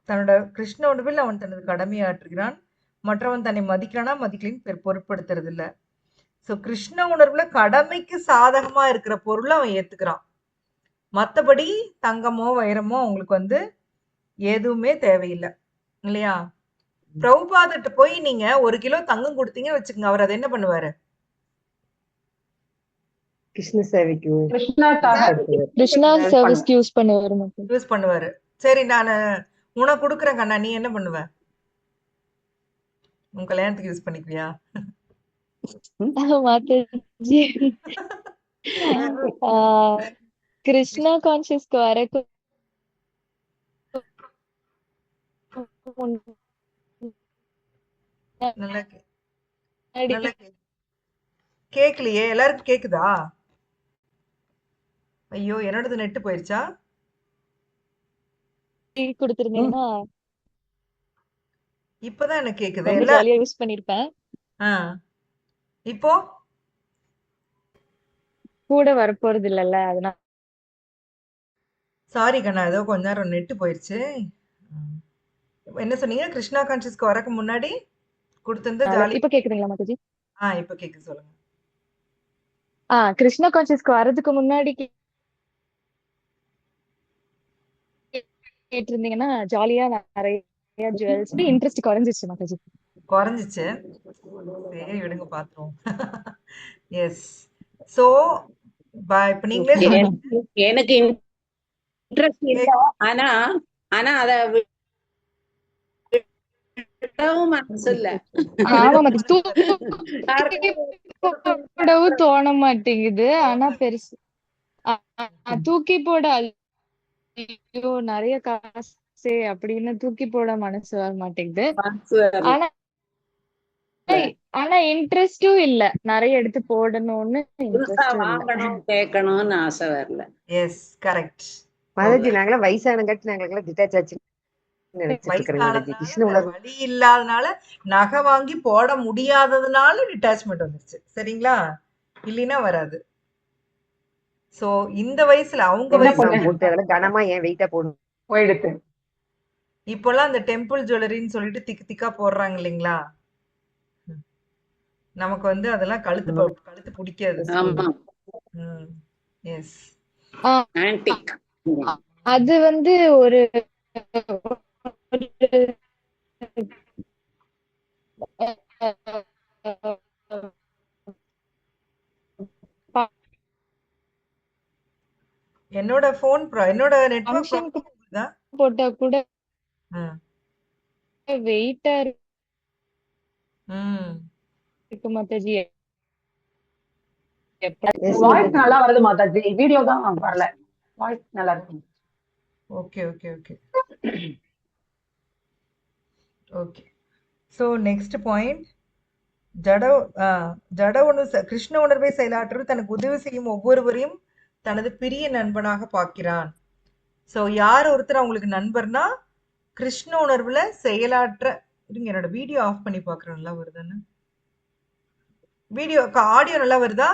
தன்னோட கிருஷ்ண உணர்வில் அவன் தனது கடமையாற்றுகிறான். மற்றவன் தன்னை மதிக்கிறானா மதிக்கலின்னு பொருட்படுத்துறது இல்ல. சோ கிருஷ்ண உணர்வுல கடமைக்கு சாதகமா இருக்கிற பொருளை அவன் ஏத்துக்கிறான். மத்தபடி தங்கமோ வைரமோ அவங்களுக்கு வந்து எதுவுமே தேவையில்லை இல்லையா? பிரபுபாதர்ட்ட போய் நீங்க 1 கிலோ தங்கம் கொடுத்தீங்கன்னு வச்சுக்கோங்க, அவர் அதை என்ன பண்ணுவாரு? கிருஷ்ண சேவைக்கு கிருஷ்ணா சர்வீஸ்க்கு யூஸ் பண்ணுவாரு. யூஸ் பண்ணுவாரு. சரி, நான் உனக்கு கொடுக்குறேன் கண்ணா, நீ என்ன பண்ணுவ? உன் கல்யாணத்துக்கு யூஸ் பண்ணிக்குவியா? மாதாஜி கிருஷ்ணா கான்சியஸ்க்கு வரக்கு நல்லா நல்லா கேக்கலையே, எல்லாருக்கும் கேக்குதா? ஐயோ, என்னோடது நெட்டு போயிருச்சா? கொடுத்திருந்தீங்கன்னா இப்பதான் எனக்கு கேக்குது. ரொம்ப ஜாலியா யூஸ் பண்ணிருப்பேன். இப்போ கூட வரப்போறது இல்லல்ல, அதனால. சாரி கண்ணா, ஏதோ கொஞ்ச நேரம் நெட்டு போயிருச்சு. என்ன சொன்னீங்க? கிருஷ்ணா கான்சியஸ்க்கு வரக்கு முன்னாடி கொடுத்திருந்த ஜாலி. இப்ப கேக்குதுங்களா மாதாஜி? இப்ப கேக்குது, சொல்லுங்க. கிருஷ்ணா கான்சியஸ்க்கு வர்றதுக்கு முன்னாடி கேட்டிருந்தீங்கன்னா ஜாலியா நிறைய ஜுவல்ஸ் இன்ட்ரெஸ்ட் குறைஞ்சிச்சு மாதாஜி. குறைஞ்சிச்சு. சரி விடுங்க, பாத்துருவோம். எஸ். சோ இப்ப நீங்களே எனக்கு இன்ட்ரெஸ்ட் இல்ல, ஆனா ஆனா அத விடவும் மனசு இல்ல. ஆமா மாதாஜி, தூக்கிப்போடவும் தோண மாட்டேங்குது. ஆனா பெருசு தூக்கி போட ஐயோ நிறைய காசு அப்படின்னு தூக்கி போட மனசு வர மாட்டேங்குது. ஆனா ஆனா இன்ட்ரெஸ்டும் இல்ல, நிறைய எடுத்து போடணும்னு வாங்கணும் கேட்கணும்னு ஆசை வரல. எஸ், கரெக்ட் மாதாஜி. நாங்களாம் வயசானங்காட்டி நாங்களுக்கெல்லாம் டிட்டாச் ஆச்சு வழி இல்லாதனால, நகை வாங்கி போட முடியாததுனால டிட்டாச்மெண்ட் வந்துருச்சு. சரிங்களா? இல்லைன்னா வராது. சோ இந்த வயசுல அவங்க வயசுல கனமா ஏன் வெயிட்டா போடணும் போயிடுது. இப்பெல்லாம் அந்த டெம்பிள் ஜுவல்லரின்னு சொல்லிட்டு திக்கு திக்கா போடுறாங்க இல்லைங்களா? நமக்கு வந்து அதெல்லாம் கழுத்து பிடிக்காது. Yes, antique. அது வந்து ஒரு என்னோட போன் என்னோட நெட்வொர்க் போட்டா கூட வெயிட்டா இருக்கு மாதாஜி. வாய்ஸ் நல்லா வருது மாதாஜி, வீடியோ தான் வரல. வாய்ஸ் நல்லா இருக்கு. Okay okay okay okay. So next point, ஜட உணர்வு கிருஷ்ண உணர்வை செயலாற்றுவது தனக்கு உதவி செய்யும் ஒவ்வொருவரையும் தனது பிரிய நண்பனாக பார்க்கிறான். சோ யார் ஒருத்தர் அவங்களுக்கு நண்பர்னா கிருஷ்ண உணர்வுல செயலாற்ற இருங்க என்னோட வீடியோ ஆஃப் பண்ணி பாக்குறேன் நல்லா வருதுன்னு. வீடியோ ஆடியோ நல்லா வருதா?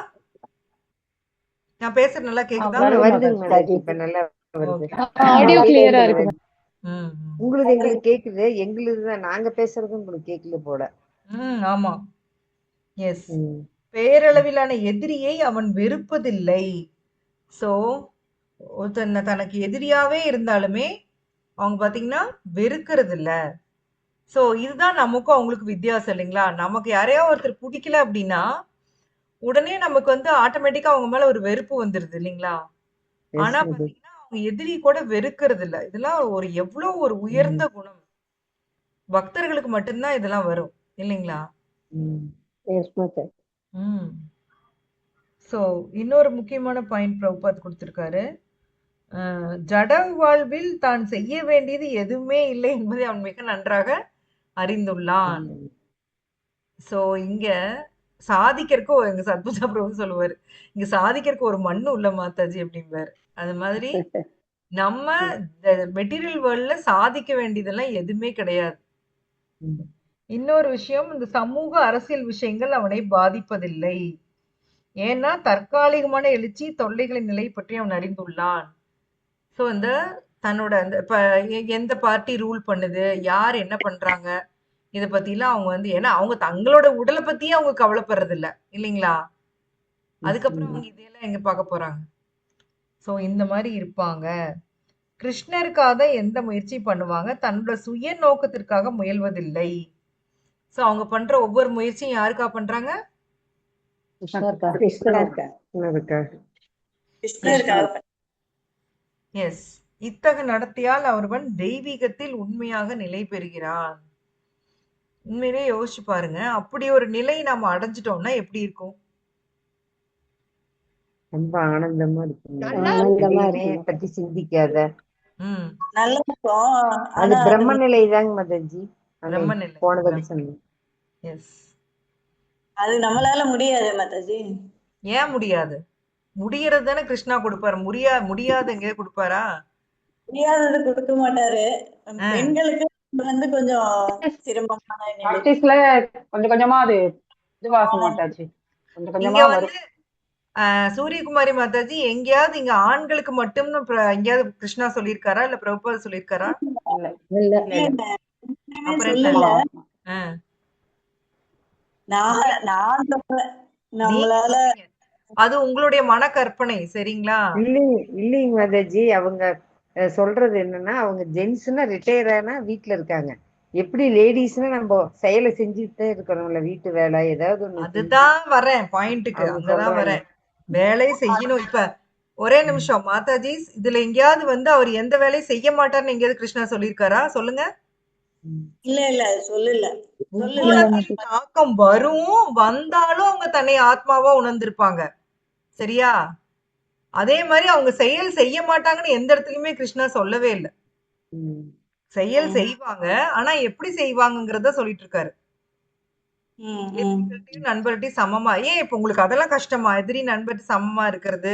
நான் பேசுறது நல்லா கேக்குதா? வருது வருதுங்க மாதாஜி. மாதாஜி, இப்ப நல்லா வருது. ஓகே. ஆடியோ கேக்குது கிளியரா இருக்கு. மாதாஜி. ம் உங்களுது எங்களுக்கு கேக்குது, எங்களுது தான் நாங்க பேசுறது உங்களுக்கு கேட்கல போல. ம் ஆமா. எஸ். ம். பேரளவிலான எதிரியை அவன் வெறுப்பதில்லை. சோ ஒருத்தன் தனக்கு எதிரியாவே இருந்தாலுமே அவங்க பாத்தீங்கன்னா வெறுக்கிறது இல்ல. சோ இதுதான் நமக்கும் அவங்களுக்கு வித்தியாசம் இல்லைங்களா? நமக்கு யாரையோ ஒருத்தர் பிடிக்கல அப்படின்னா உடனே நமக்கு வந்து ஆட்டோமேட்டிக்கா அவங்க மேல ஒரு வெறுப்பு வந்துருது இல்லைங்களா? எஸ் ஆனா மாதாஜி. பாத்தீங்கன்னா அவங்க எதிரி கூட வெறுக்கிறது இல்ல. இதெல்லாம் ஒரு எவ்வளவு ஒரு ம். உயர்ந்த குணம். பக்தர்களுக்கு மட்டும்தான் இதெல்லாம் வரும் இல்லைங்களா? ம். எஸ் மாதாஜி. ம். சோ இன்னொரு முக்கியமான பாயிண்ட் பிரபுபாத் கொடுத்திருக்காரு. ஜட வாழ்வில் தான் செய்ய வேண்டியது எதுவுமே இல்லை என்பதை அவன் மிக நன்றாக அறிந்துள்ளான். ம். சோ இங்க சாதிக்கிறதுக்கு எங்க சத்புஜா பிரபு சொல்லுவாரு, இங்க சாதிக்கிறதுக்கு ஒரு மண்ணு உள்ள மாதாஜி அப்படிம்பாரு. அது மாதிரி நம்ம மெட்டீரியல் வேர்ல்ட்ல சாதிக்க வேண்டியதெல்லாம் எதுவுமே கிடையாது. ம். இன்னொரு விஷயம், இந்த சமூக அரசியல் விஷயங்கள் அவனை பாதிப்பதில்லை. ஏன்னா தற்காலிகமான எழுச்சி தொல்லைகளின் நிலை பற்றி அவன் அறிந்துள்ளான். சோ இந்த தன்னோட அந்த இப்ப எந்த பார்ட்டி ரூல் பண்ணுது, யார் என்ன பண்றாங்க, இத பத்திலாம் அவங்க வந்து ஏன்னா அவங்க தங்களோட உடலை பத்தியே அவங்க கவலைப்படுறது இல்ல இல்லைங்களா? எஸ் அதுக்கப்புறம் மாதாஜி. அவங்க இதையெல்லாம் எங்க பார்க்க போறாங்க? சோ இந்த மாதிரி இருப்பாங்க. கிருஷ்ணருக்காக எந்த முயற்சி பண்ணுவாங்க, தன்னோட சுய நோக்கத்திற்காக முயல்வதில்லை. சோ அவங்க பண்ற ஒவ்வொரு முயற்சியும் யாருக்கா பண்றாங்க? கிருஷ்ணருக்காக. கிருஷ்ணருக்கா? கிருஷ்ணருக்காக. கிருஷ்ணருக்காக. எஸ். இத்தகு நடத்தையால் ஒருவன் தெய்வீகத்தில் உண்மையாக நிலை பெறுகிறான். உண்மையிலே யோசிச்சு பாருங்க. அப்படி ஒரு நிலை நாம அடைஞ்சிட்டோம்னா எப்படி இருக்கும்? ரொம்ப ஆனந்தமா இருக்குங்க. நல்லா ஆனந்தமா எதையுமே இருக்குங்க. பத்தி சிந்திக்காத. ம். நல்லா இருக்கும். அது ஆனா அது பிரம்ம நிலை தாங்க மாதாஜி. அன்னை பிரம்ம நிலை. போன தடவை சொன்னேன். எஸ். அது நம்மளால முடியாது மாதாஜி. ஏன் முடியாது? முடியறது தானே கிருஷ்ணா கொடுப்பாரு. முடியாத எங்கேயாவது கொடுப்பாரா? முடியாதது கொடுக்க மாட்டாரு. ஆ. பெண்களுக்கு வந்து கொஞ்சம் சிரமமான நிலை. பிராக்டிஸ்ல கொஞ்சம் கொஞ்சமா அது இதுவாகும் மாதாஜி. கொஞ்சம் இங்க கொஞ்சமா வந்து வரும். சூரியகுமாரி மாதாஜி எங்கேயாவது இங்க ஆண்களுக்கு மட்டும்னு எங்கேயாவது கிருஷ்ணா சொல்லியிருக்காரா இல்ல பிரபுபாத் சொல்லியிருக்காரா? இல்ல. இல்ல. இல்ல இல்ல. எதுவுமே அப்புறம் என்ன? சொல்லல. ஆ. நான் சொல்றேன். நீங்க நம்மளால சொல்றீங்க. அது உங்களுடைய மன கற்பனை சரிங்களா? இல்லைங்க இல்லைங்க மாதாஜி, அவங்க சொல்றது என்னன்னா, அவங்க ஜென்ஸ்னா ரிட்டையர் ஆனா வீட்டுல இருக்காங்க. எப்படி லேடிஸ்னா நம்ம செயலை செஞ்சுட்டே இருக்கணும்ல, வீட்டு வேலை ஏதாவது ஒண்ணு செஞ்சு அதுதான் வரேன் பாயிண்ட்டுக்கு. அவங்க அங்கதான் சொல்றாங்க. வரேன். வேலை செய்யணும். இப்ப ஒரே ம். நிமிஷம் மாதாஜி, இதுல எங்கேயாவது வந்து அவர் எந்த வேலையும் செய்ய மாட்டார்னு எங்கேயாவது கிருஷ்ணா சொல்லியிருக்காரா? சொல்லுங்க. ம். இல்ல சொல்லல. முக்குணத்தின் தாக்கம் வரும். வந்தாலும் அவங்க தன்னை ஆத்மாவா உணர்ந்திருப்பாங்க. சரியா? அதே மாதிரி அவங்க செயல் செய்ய மாட்டாங்கன்னு எந்த இடத்துலயுமே கிருஷ்ணா சொல்லவே இல்ல. ம். செயல் செய்வாங்க. ஆனா எப்படி செய்வாங்கங்கிறத சொல்லிட்டு இருக்காரு. எதிரிகள்ட்டயும் நண்பர்கிட்டயும் சமமா ஏன் இப்ப உங்களுக்கு அதெல்லாம் கஷ்டமா? எதிரி நண்பர்கிட்ட சமமா இருக்கிறது,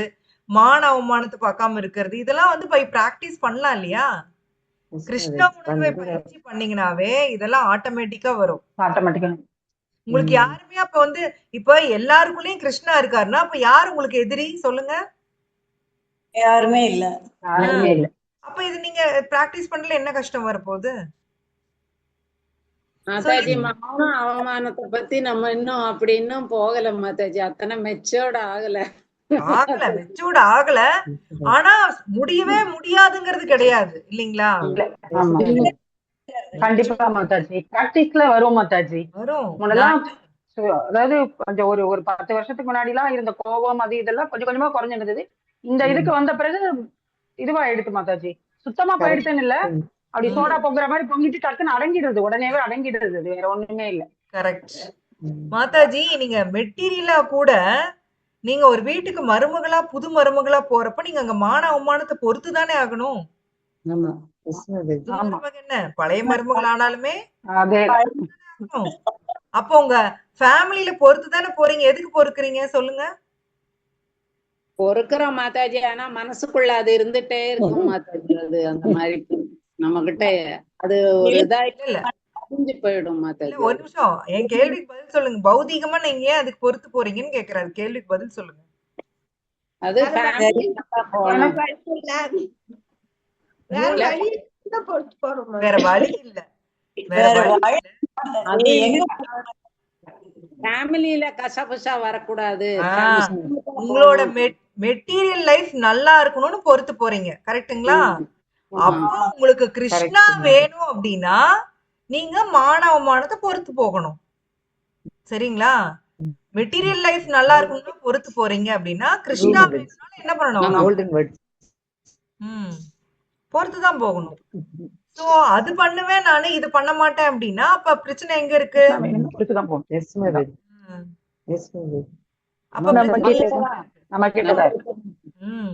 மான அவமானத்தை பார்க்காம இருக்கிறது, இதெல்லாம் வந்து பை பிராக்டிஸ் பண்ணலாம் இல்லையா? எஸ் கிருஷ்ண மாதாஜி. உணர்வை பண்ற பயிற்சி பண்ணீங்கனாவே இதெல்லாம் ஆட்டோமேட்டிக்கா வரும். ஆட்டோமேட்டிக்கா. உங்களுக்கு ம். யாருமே அப்ப வந்து இப்ப எல்லாருக்குள்ளயும் கிருஷ்ணா இருக்காருன்னா அப்ப யார் உங்களுக்கு எதிரி சொல்லுங்க? யாருமே இல்ல. யாருமே இல்ல. அப்ப இது நீங்க பிராக்டிஸ் பண்ணல என்ன கஷ்டம் வரப்போகுது? மாதாஜி சொல்லுங்க. மான அவமானத்தை பத்தி நம்ம இன்னும் அப்படி இன்னும் போகல மாதாஜி. அத்தனை மெச்சோர்ட் ஆகல. ஆகல, மெச்சூர்ட் ஆகல. ஆனா முடியவே முடியாதுங்கிறது கிடையாது இல்லீங்களா? இல்ல. எஸ் ஆமா. மாதாஜி. கண்டிப்பா மாதாஜி. பிராக்டிஸ்ல வரும் மாதாஜி. வரும். முன்னெல்லாம் அதாவது கொஞ்சம் ஒரு ஒரு 10 வருஷத்துக்கு முன்னாடி எல்லாம் இருந்த கோபம் அது இதெல்லாம் கொஞ்சம் கொஞ்சமா குறைஞ்சிருந்தது. இந்த இதுக்கு வந்த பிறகு இதுவா எடுத்து மாதாஜி. சுத்தமா போயிடுச்சுன்னு இல்ல. அப்படி சோடா பொங்குற மாதிரி பொங்கிட்டு டக்குன்னு அடங்கிடுறது. உடனேவே அடங்கிடுறது. அது வேற ஒண்ணுமே இல்ல. கரெக்ட். மாதாஜி நீங்க மெட்டீரியலா கூட நீங்க ஒரு வீட்டுக்கு மருமகளா புது மருமகளா போறப்ப நீங்க அங்க மான அவமானத்தை பொறுத்து தானே ஆகணும். ஆமா. எஸ் மாதாஜி. புது மருமக என்ன பழைய மருமகள் ஆனாலுமே அதே ஆகணும். அப்போ உங்க ஃபேமிலியில பொறுத்து தானே போறீங்க. எதுக்கு பொறுக்குறீங்க சொல்லுங்க? பொறுக்கிறோம் மாதாஜி, ஆனா மனசுக்குள்ள அது இருந்துட்டே இருக்கும் மாதாஜி. அது அந்த மாதிரி நம்ம கிட்ட அது ஒரு இதா இல்ல இல்ல அழிஞ்சு போயிடும் இல்ல மாதாஜி. ஒரு அது நிமிஷம் என் கேள்விக்கு பதில் சொல்லுங்க. பௌதீகமா நீங்க ஏன் அதுக்கு பொறுத்து போறீங்கன்னு கேக்குறாரு. கேள்விக்கு பதில் சொல்லுங்க. அது வேற ஃபேமிலி வழி போகணும். வழி இல்ல. வேற மூளை வழி இருந்தா பொறுத்து போறோம் வேற மாதாஜி. வழி இல்ல. வேற வேற வழி வழி இல்ல. அது எங்க ஃபேமிலியில கசபுசா வரக்கூடாது. ஆஹ் உங்களோட போகணும். மெட்டீரியல் லைஃப் நல்லா இருக்கணும்னு பொறுத்து போறீங்க. கரெக்ட்டுங்களா? அப்போ ஆமா. உங்களுக்கு கிருஷ்ணா கரெக்ட். வேணும் அப்படின்னா நீங்க மான அவமானத்தை பொறுத்து போகணும். சரிங்களா? மெட்டீரியல் லைஃப் நல்லா இருக்கணும்னா பொறுத்து போறீங்க அப்படின்னா கிருஷ்ணா கோல்டன் வேர்ட்ஸ். வேணும்னாலும் என்ன பண்ணணும்? ஆமா. Golden words. பொறுத்து தான் போகணும். சோ அது பண்ணுவேன் நானு, இது பண்ண மாட்டேன் அப்படின்னா அப்ப பிரச்சனை எங்க இருக்கு? கிருஷ்ணா வேணும்னா பொறுத்துதான் போகணும். Yes madam. ம். Yes madam. அப்ப நம்ம பிரச்சனை எங்க கிட்டதான் இருக்கு? நம்ம கிட்டதான் இருக்கு. ம்.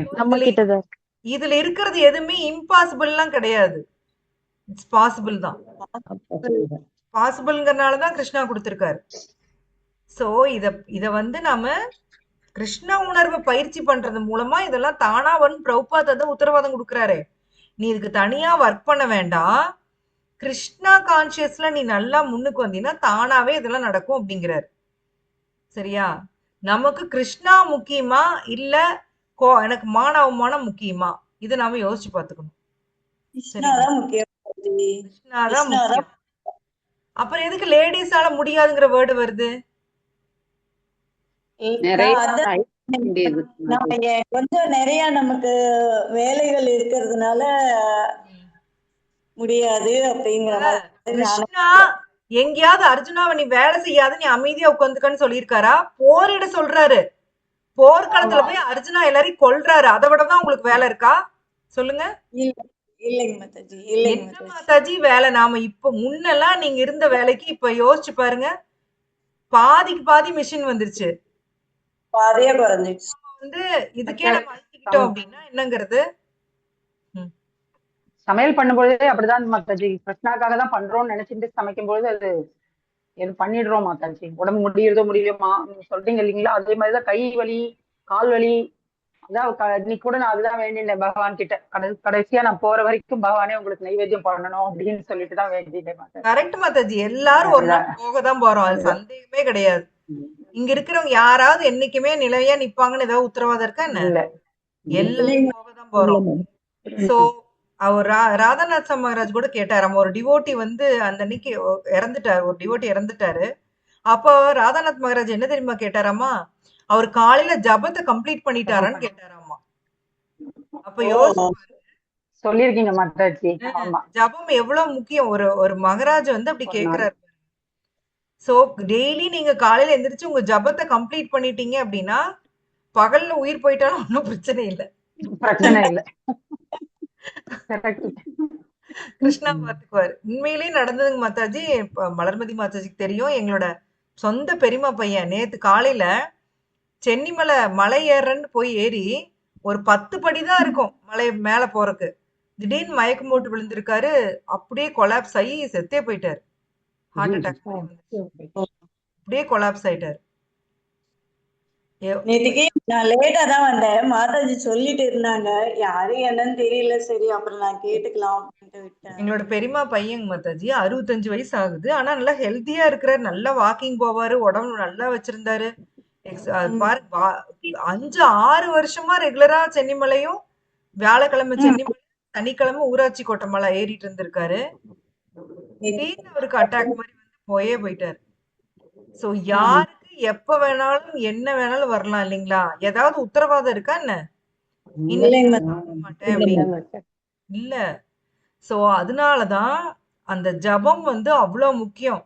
So நம்ம இதுல கிட்டதான் இருக்கு. இதுல இருக்கிறது எதுவுமே இம்பாசிபிள்லாம் கிடையாது. இட்ஸ் பாசிபிள் தான். பாசிபிள்ங்கறனால தான் கிருஷ்ணா கொடுத்திருக்காரு. சோ இத வந்து நாம கிருஷ்ண உணர்வை பயிற்சி பண்றது மூலமா இதெல்லாம் தானா வந்து பிரபுபாத் தான் உத்தரவாதம் கொடுக்கறாரு. நீ இதுக்கு தனியா ஒர்க் பண்ண வேண்டாம். கிருஷ்ணா கான்சியஸ்ல நீ நல்லா முன்னுக்கு வந்தீங்கன்னா தானாவே இதெல்லாம் நடக்கும் அப்படிங்கிறாரு. சரியா? நமக்கு கிருஷ்ணா முக்கியமா இல்ல எனக்கு மான அவமானம் முக்கியமா? இதை நாம யோசிச்சு பார்த்துக்கணும். சரிங்களா? கிருஷ்ணாதான் முக்கியம் மாதாஜி. கிருஷ்ணா தான் கிருஷ்ணாதான் முக்கியம். அப்புறம் எதுக்கு லேடிஸால முடியாதுங்கிற வேர்டு வருது? நிறைய நான் அதான் சகிக்க வேண்டியது நம்ம மாதாஜி. கொஞ்சம் நிறைய நமக்கு வேலைகள் இருக்கிறதுனால முடியாது அப்படிங்கிற இல்ல, மாதிரி நானும் கிருஷ்ணா எங்கேயாவது அர்ஜுனாவை நீ வேலை செய்யாத, நீ அமைதியா உட்காந்துக்கன்னு சொல்லியிருக்காரா? போரிட சொல்றாரு. போர்க்களத்துல போய் அர்ஜுனா எல்லாரையும் கொல்றாரு. அதை விடதான் உங்களுக்கு வேலை இருக்கா? சொல்லுங்க. இல்ல இல்லைங்க மாதாஜி, இல்லைங்க என்ன மாதாஜி. மாதாஜி வேலை? நாம இப்ப முன்னெல்லாம் நீங்க இருந்த வேலைக்கு இப்ப யோசிச்சு பாருங்க. பாதிக்கு பாதி மிஷின் வந்துருச்சு. பாதையே குறைஞ்சிடுச்சு. வந்து இதுக்கே நம்ம அழிச்சுக்கிட்டோம் அப்படின்னா என்னங்கிறது? ம். சமையல் பண்ணும்போதே அப்படிதான் மாதாஜி. கிருஷ்ணாக்காக தான் பண்றோம்னு நினைச்சிட்டு சமைக்கும் பொழுது அது எது பண்ணிடுறோம் மாதாஜி. உடம்பு முடியறதோ முடியலையோமா நீங்க சொல்றீங்க இல்லைங்களா, அதே மாதிரிதான் கை வலி, கால் வலி. அதான் இன்னைக்கு கூட நான் அதுதான் வேண்டினேன் பகவான் கிட்ட. கடைசியா நான் போற வரைக்கும் பகவானே உங்களுக்கு நைவேத்தியம் பண்ணணும் அப்படின்னு சொல்லிட்டு தான் வேண்டினேன் மாதாஜி. கரெக்ட் மாதாஜி. எல்லாரும் ஒரு நாள் போக தான் போறோம். அது சந்தேகமே கிடையாது. இங்க இருக்கிறவங்க யாராவது என்னைக்குமே நிலையா நிப்பாங்கன்னு ஏதாவது உத்தரவாதம் இருக்கா என்ன? இல்ல. எல்லாரும் போக தான் போறோம். சோ அவர் ராதாநாத் மகாராஜ் கூட கேட்டாராம். ஒரு டிவோட்டி வந்து அந்த அன்னைக்கு இறந்துட்டாரு. ஒரு டிவோட்டி இறந்துட்டாரு. அப்போ ராதாநாத் மகாராஜ் என்ன தெரியுமா கேட்டாராமா? அவர் காலையில ஜபத்தை கம்ப்ளீட் பண்ணிட்டாரான்னு கேட்டாராமா. அப்ப யோசிச்சு பாருங்க. சொல்லிருக்கீங்க மாதாஜி. ஆமா. ஜபம் எவ்வளவு முக்கியம். ஒரு ஒரு மகாராஜ் வந்து அப்படி ஒரு நாள். கேக்குறாரு. சோ டெய்லி நீங்க காலையில எந்திரிச்சு உங்க ஜபத்தை கம்ப்ளீட் பண்ணிட்டீங்க அப்படின்னா பகல்ல உயிர் போயிட்டாலும் ஒன்றும் பிரச்சனை இல்லை. பிரச்சனை இல்ல. Correct. கிருஷ்ணா பாத்துக்குவாரு. உண்மையிலேயே நடந்ததுங்க மாதாஜி. மலர்மதி மாதாஜிக்கு தெரியும். எங்களோட சொந்த பெரியம்மா பையன் நேத்து காலையில சென்னிமலை மலை ஏறன்னு போய் ஏறி ஒரு 10 படி தான் இருக்கும் மலை மேல போறதுக்கு. திடீர்னு மயக்கம் போட்டு விழுந்திருக்காரு. அப்படியே கொலாப்ஸ் ஆகி செத்தே போயிட்டாரு. ஹார்ட் அட்டாக் அப்படியே கொலாப்ஸ் ஆயிட்டாரு. நேற்றுக்கு நான் லேட்டா தான் வந்தேன். மாதாஜி சொல்லிட்டு இருந்தாங்க. யாரு என்னன்னு தெரியல. சரி அப்புறம் நான் கேட்டுக்கலாம் அப்படின்ட்டு விட்டேன். எங்களோட பெரியம்மா பையன் மாதாஜி 65 வயசு ஆகுது. ஆனா நல்லா ஹெல்த்தியா இருக்கிறாரு. நல்லா வாக்கிங் போவாரு. உடம்பு நல்லா வச்சிருந்தாரு. பாரு 5-6 வருஷமா ரெகுலரா சென்னிமலையும் வியாழக்கிழமை சென்னிமலை, சனிக்கிழமை ஊராட்சி கோட்டை மலை ஏறிட்டு இருந்திருக்காரு. திடீர்னு அவருக்கு அட்டாக் மாதிரி வந்து போயிட்டாரு. சோ யாருக்கு எப்ப வேணாலும் என்ன வேணாலும் வரலாம் இல்லைங்களா? ஏதாவது உத்தரவாதம் இருக்கா என்ன? இன்னைக்கு நான் சாப்பிட மாட்டேன் அப்படின்னு இல்ல. சோ அதனாலதான் அந்த ஜபம் வந்து அவ்வளவு முக்கியம்.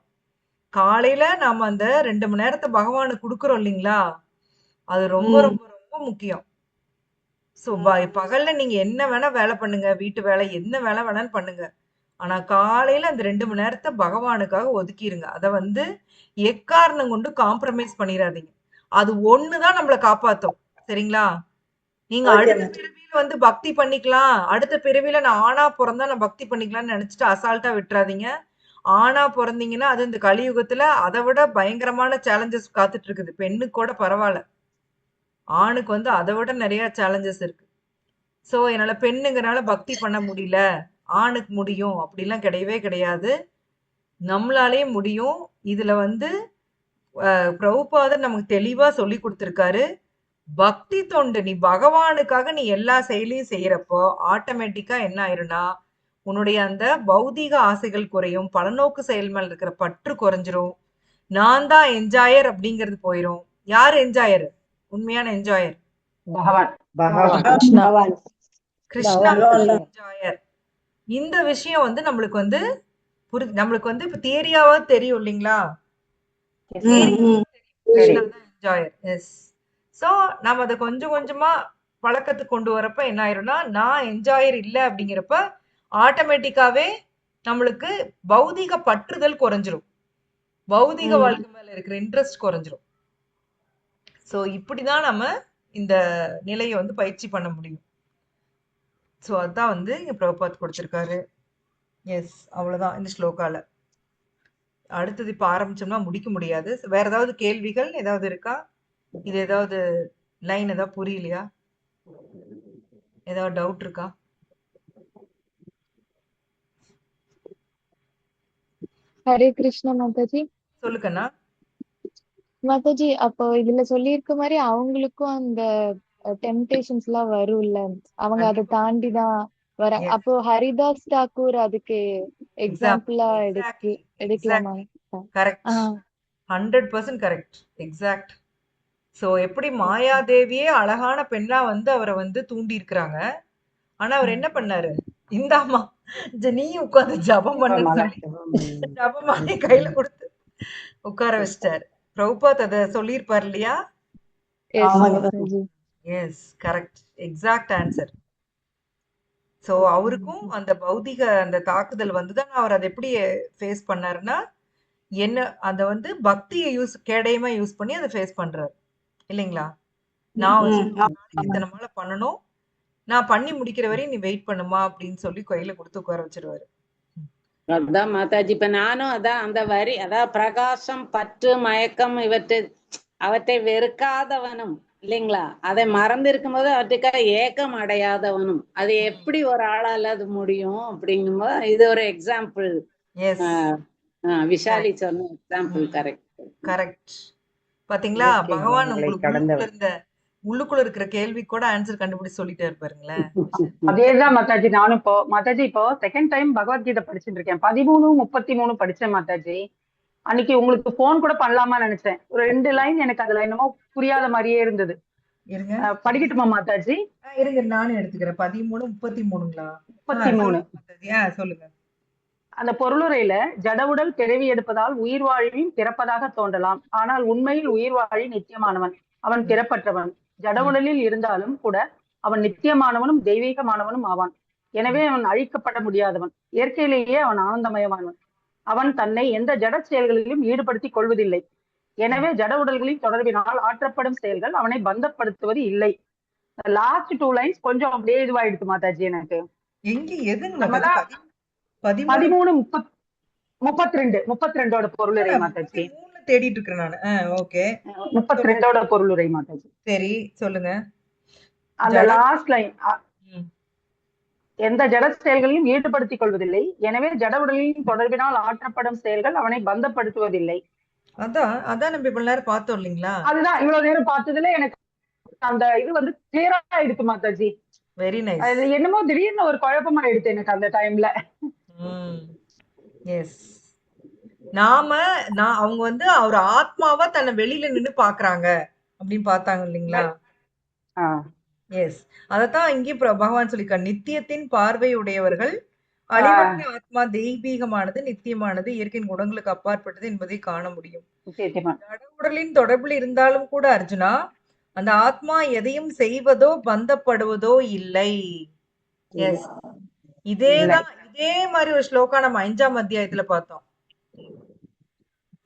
காலையில நாம அந்த 2 மணி நேரத்தை பகவானுக்கு கொடுக்கறோம் இல்லைங்களா? அது ரொம்ப ரொம்ப ரொம்ப முக்கியம். சோ பகல்ல நீங்க என்ன வேணா வேலை பண்ணுங்க. வீட்டு வேலை என்ன வேலை வேணாலும் பண்ணுங்க. ஆனா காலையில அந்த 2 மணி நேரத்தை பகவானுக்காக ஒதுக்கிருங்க. அத வந்து எக்காரணம் கொண்டு காம்ப்ரமைஸ் பண்ணிடாதீங்க. அது ஒண்ணுதான் நம்மளை காப்பாத்தும். சரிங்களா? நீங்க அடுத்த பிறவியில வந்து பக்தி பண்ணிக்கலாம். அடுத்த பிறவியில நான் ஆணா பிறந்தா நான் பக்தி பண்ணிக்கலாம்னு நினைச்சிட்டு அசால்ட்டா விட்டுறாதீங்க. ஆணா பிறந்தீங்கன்னா அது இந்த கலியுகத்துல அதை விட பயங்கரமான சேலஞ்சஸ் காத்துட்டு இருக்குது. பெண்ணுக்கு கூட பரவாயில்ல. ஆணுக்கு வந்து அதை விட நிறைய சேலஞ்சஸ் இருக்கு. ஸோ என்னால பெண்ணுங்கனால பக்தி பண்ண முடியல, ஆணுக்கு முடியும் அப்படிலாம் கிடையவே கிடையாது. நம்மளாலே முடியும். இதுல வந்து பிரபுபாதர் நமக்கு தெளிவா சொல்லி கொடுத்திருக்காரு. பக்தி தொண்டு, நீ பகவானுக்காக நீ எல்லா செயலையும் செய்யறப்போ ஆட்டோமேட்டிக்கா என்ன ஆயிரும்னா உன்னுடைய அந்த பௌதீக ஆசைகள் குறையும், பலநோக்கு செயல் மேல இருக்கிற பற்று குறைஞ்சிரும், நான் தான் என்ஜாயர் அப்படிங்கிறது போயிரும். யார் என்ஜாயர்? உண்மையான என்ஜாயர் பகவான். பகவான். கிருஷ்ணா பகவான். கிருஷ்ணா பகவான் தான். என்ஜாயர். இந்த விஷயம் வந்து நம்மளுக்கு வந்து நம்மளுக்கு வந்து இப்ப தியரியாவா தெரியும் இல்லைங்களா? கிருஷ்ணா தான் என்ஜாயர். எஸ். சோ நம்ம அதை கொஞ்சம் கொஞ்சமா பழக்கத்துக்கு கொண்டு வரப்ப என்ன ஆயிரும்னா, நான் என்ஜாயர் இல்ல அப்படிங்கிறப்ப ஆட்டோமேட்டிக்காவே நம்மளுக்கு பௌதீக பற்றுதல் குறைஞ்சிரும், பௌதீக வாழ்க்கை மேல இருக்கிற இன்ட்ரெஸ்ட் குறைஞ்சிரும். சோ இப்படிதான் நம்ம இந்த நிலையை வந்து பயிற்சி பண்ண முடியும். சோ அதான் வந்து இங்க பிரபுபாத் கொடுத்திருக்காரு. எஸ், அவ்வளவுதான் இந்த ஸ்லோகால. அடுத்தது இப்ப ஆரம்பிச்சோம்னா முடிக்க முடியாது. வேற ஏதாவது கேள்விகள் ஏதாவது இருக்கா? இது ஏதாவது லைன் ஏதாவது புரியலையா? ஏதாவது டவுட் இருக்கா? ஹரே கிருஷ்ணா மாதாஜி. சொல்லுக்கண்ணா. மாதாஜி, அப்போ இதுல சொல்லியிருக்க மாதிரி அவங்களுக்கும் அந்த டெம்டேஷன்ஸ் எல்லாம் வரும்ல, அவங்க அதை கண்டிப்பா. தாண்டிதான் வர. Yes. அப்போ ஹரிதாஸ் தாக்கூர் அதுக்கு எக்ஸாம்பிளா Exactly. எடுக்கலாமா? கரெக்ட். 100% கரெக்ட். எக்ஸாக்ட். சோ எப்படி மாயாதேவியே அழகான பெண்ணா வந்து அவரை வந்து தூண்டி இருக்கிறாங்க. ஆனா அவர் என்ன பண்ணாரு? இந்தாமா நீ உட்கார்ந்து ஜபம் பண்ணு சொல்லி ஜபமானே கையில கொடுத்து உட்கார வச்சிட்டாரு. பிரபுபாத் அதை சொல்லியிருப்பார் இல்லையா? Yes, correct. Exact answer. So அவருக்கும் அந்த பௌதிக அந்த தாக்குதல் வந்துதான் அவர் அதை எப்படி ஃபேஸ் பண்ணாருன்னா, என்ன அத வந்து பக்தியை கேடயமா யூஸ் பண்ணி அதை ஃபேஸ் பண்றாரு இல்லைங்களா? நான் வந்து இத்தனை பண்ணணும், நான் பண்ணி முடிக்கிற வரையும் நீ வெயிட் பண்ணுமா அப்படின்னு சொல்லி கையில கொடுத்து உட்கார வச்சிருவாரு. அதான் மாதாஜி, இப்ப நானும் அதான் அந்த வரி, அதான் பிரகாசம், பற்று, மயக்கம் அவற்றை வெறுக்காதவனும் இல்லைங்களா, அதை மறந்து இருக்கும்போது அவற்றுக்காக ஏக்கம் அடையாதவனும், அது எப்படி ஒரு ஆளால அது முடியும் அப்படிங்கும்போது இது ஒரு எக்ஸாம்பிள். விஷாலி சொன்ன எக்ஸாம்பிள் கரெக்ட். கரெக்ட். பாத்தீங்களா, பகவான் உங்களுக்கு உள்ளுக்குள்ள இருக்கிற கேள்வி கூட ஆன்சர் கண்டுபிடிச்சு சொல்லிட்டே இருப்பாருங்களேன். அதேதான் மாதாஜி. நானும் இப்போ மாதாஜி இப்போ செகண்ட் டைம் பகவத்கீதை படிச்சுட்டு இருக்கேன். 13-33 படிச்சேன் மாதாஜி. அன்னைக்கு உங்களுக்கு போன் கூட பண்ணலாமா நினைச்சேன். ஒரு 2 லைன் எனக்கு அதுல என்னமோ புரியாத மாதிரியே இருந்தது. படிக்கட்டுமா மாதாஜி? இருங்க, நானும் எடுத்துக்கிறேன். 13-33ங்களா? 33. சொல்லுங்க. அந்த பொருளுரையில ஜடவுடல் பிறவி எடுப்பதால் உயிர் வாழியும் பிறப்பதாக தோன்றலாம், ஆனால் உண்மையில் உயிர் வாழி நித்தியமானவன், அவன் பிறப்பற்றவன். ஜடவுடலில் இருந்தாலும் கூட அவன் நித்தியமானவனும் தெய்வீகமானவனும் ஆவான். எனவே அவன் அழிக்கப்பட முடியாதவன். இயற்கையிலேயே அவன் ஆனந்தமயமானவன். அவன் தன்னை எந்த ஜட செயல்களிலும் ஈடுபடுத்திக் கொள்வதில்லை. எனவே ஜட உடல்களின் தொடர்பினால் ஆற்றப்படும் செயல்கள் அவனை பந்தப்படுத்துவது இல்லை. லாஸ்ட் 2 லைன்ஸ் கொஞ்சம் அப்படியே இதுவாயிடுச்சு மாதாஜி எனக்கு. 13-32 பொருளுரை மாதாஜி. தேடிட்டு இருக்கேன் நானு. ஓகே, 32 பொருளுரை மாதாஜி. சரி, சொல்லுங்க. அந்த லாஸ்ட் லைன், எந்த ஜட செயல்களையும் ஈடுபடுத்திக் கொள்வதில்லை. எனவே ஜட உடலின் தொடர்பினால் ஆற்றப்படும் செயல்கள் அவனை பந்தப்படுத்துவதில்லை. அதான் நம்ம இவ்வளவு நேரம் பார்த்தோம் இல்லைங்களா? அதுதான் இவ்வளவு நேரம் பார்த்ததுல எனக்கு அந்த இது வந்து கிளியரா ஆயிடுச்சு மாதாஜி. Very nice. அது என்னமோ திடீர்னு ஒரு குழப்பமா ஆயிடுச்சு எனக்கு அந்த டைம்ல. எஸ். அவங்க வந்து அவர் ஆத்மாவா தன்னை வெளியில நின்னு பாக்குறாங்க அப்படின்னு பார்த்தாங்க இல்லைங்களா? எஸ், அதத்தான் இங்கே பகவான் சொல்லிருக்கார். நித்தியத்தின் பார்வை உடையவர்கள் அழிவற்ற ஆத்மா தெய்வீகமானது, நித்தியமானது, இயற்கையின் குணங்களுக்கு அப்பாற்பட்டது என்பதை காண முடியும். உடலின் தொடர்பில் இருந்தாலும் கூட அர்ஜுனா, அந்த ஆத்மா எதையும் செய்வதோ பந்தப்படுவதோ இல்லை. எஸ், இதேதான். இதே மாதிரி ஒரு ஸ்லோகா நம்ம 5ஆம் அத்தியாயத்துல பார்த்தோம்.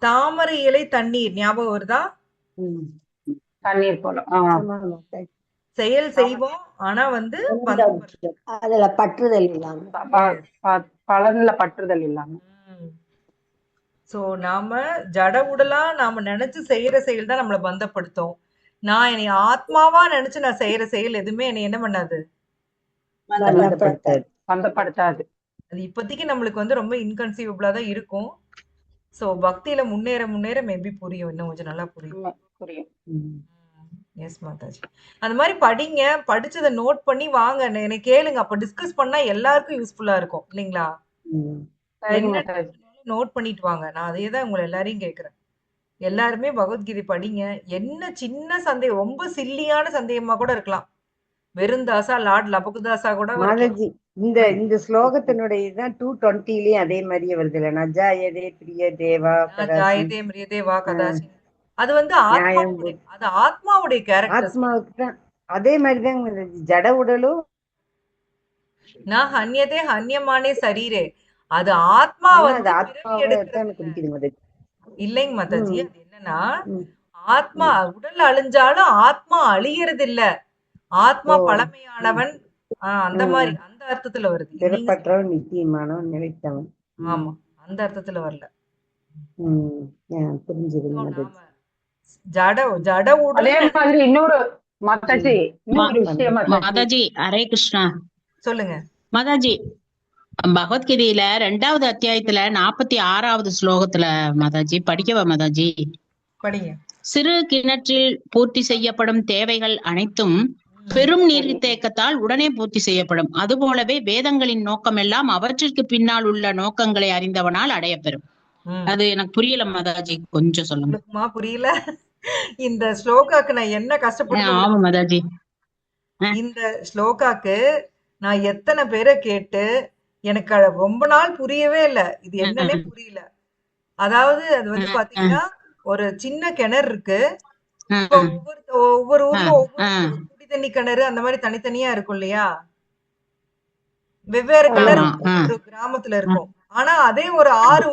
தாமரை இலை தண்ணீர் ஞாபகம் வருதா? தண்ணீர் போல செயல் செய்வோம், ஆனா வந்து அதுல பற்றுதல் இல்லாம, பலன்ல பற்றுதல் இல்லாம. சோ நாம ஜட உடலா நாம நினைச்சு செய்யற செயல் தான் நம்மளை பந்தப்படுத்தும். நான் என்னை ஆத்மாவா நினைச்சு நான் செய்யற செயல் எதுவுமே என்னை என்ன பண்ணாது, பந்தப்படுத்தாது. பந்தப்படுத்தாது. அது இப்போதைக்கு நம்மளுக்கு வந்து ரொம்ப இன்கன்சீவபிளா தான் இருக்கும். சோ பக்தியில முன்னேற முன்னேற மேபி புரியும், இன்னும் கொஞ்சம் நல்லா புரியும். உண்மை, புரியும். ம். எஸ் மாதாஜி. அந்த மாதிரி படிங்க, படிச்சதை நோட் பண்ணி வாங்க, என்னை கேளுங்க, அப்ப டிஸ்கஸ் பண்ணா எல்லாருக்கும் யூஸ்ஃபுல்லா இருக்கும் இல்லைங்களா? ம். சரிங்க என்ன மாதாஜி. நோட் பண்ணிட்டு வாங்க. நான் அதே தான் உங்களை எல்லாரையும் கேட்கிறேன். எல்லாருமே பகவத்கீதை படிங்க. என்ன சின்ன சந்தேகம், ரொம்ப சில்லியான சந்தேகமா கூட இருக்கலாம், வெறுந்தாசா லார்ட் லபகுதாசா கூட இருக்கலாம். மாதாஜி, இந்த ஸ்லோகத்தினுடைய இதுதான் 220லயும் அதே மாதிரியே வருது இல்ல, நஜாயதே பிரிய தேவா கதாசி. ஜாயதே மிரியதே வா கதாசி. அது வந்து நியாயம் ஆத்மாவுடைய, அது ஆத்மாவுடைய கேரக்டர். ஆத்மாவுக்கு தான் அதே மாதிரிதான் மாதாஜி. ஜட உடலும் நான் ஹன்யதே ஹன்யமானே சரீரே, அது ஆத்மா ஆனா வந்து அது பிறவி ஆத்மாவை எடுக்கிறது தான் இல்ல. குடிக்குது மாதாஜி. இல்லைங்க மாதாஜி, ம். அது என்னன்னா ம். ஆத்மா உடல் அழிஞ்சாலும் ஆத்மா அழியறது இல்ல, ஆத்மா ஓ. பழமையானவன். அந்த ம். மாதிரி அந்த அர்த்தத்துல வருது. நீங்க பிறப்பற்றவன் நித்தியமானவன் நிலைத்தவன். ஆமா, அந்த அர்த்தத்துல வரல. புரிஞ்சது So, மாதாஜி. நாம ஜட ஜட உடல் அதே மாதிரி இன்னொரு மாதாஜி, இன்னொரு மா- விஷயம் மாதாஜி. மாதாஜி ஹரே கிருஷ்ணா. சொல்லுங்க. மாதாஜி பகவத்கீதையில 2வது அத்தியாயத்துல 46வது ஸ்லோகத்துல மாதாஜி படிக்கவா மாதாஜி? படிங்க. சிறு கிணற்றில் பூர்த்தி செய்யப்படும் தேவைகள் அனைத்தும் பெரும் நீர்த்தேக்கத்தால் உடனே பூர்த்தி செய்யப்படும். அதுபோலவே வேதங்களின் நோக்கம் எல்லாம் அவற்றிற்கு பின்னால் உள்ள நோக்கங்களை அறிந்தவனால் அடையப்பெறும். ம். அது எனக்கு புரியல மாதாஜி, கொஞ்சம் சொல்லுங்க. உங்களுக்குமா புரியல? இந்த ஸ்லோகாக்கு நான் என்ன கஷ்டப்பட்டு ஆமா மாதாஜி. இந்த ஸ்லோகாக்கு நான் எத்தனை பேரை கேட்டு எனக்கு ரொம்ப நாள் புரியவே இல்ல, இது என்னன்னே புரியல. அதாவது அது வந்து பாத்தீங்கன்னா ஒரு சின்ன கிணறு இருக்கு. இப்ப ஒவ்வொரு ஊர்ல ஒவ்வொரு குடி தண்ணி கிணறு அந்த மாதிரி தனித்தனியா இருக்கும் இல்லையா, வெவ்வேறு கிணறு ஒரு கிராமத்துல இருக்கும். ஆனா அதே ஒரு ஆறு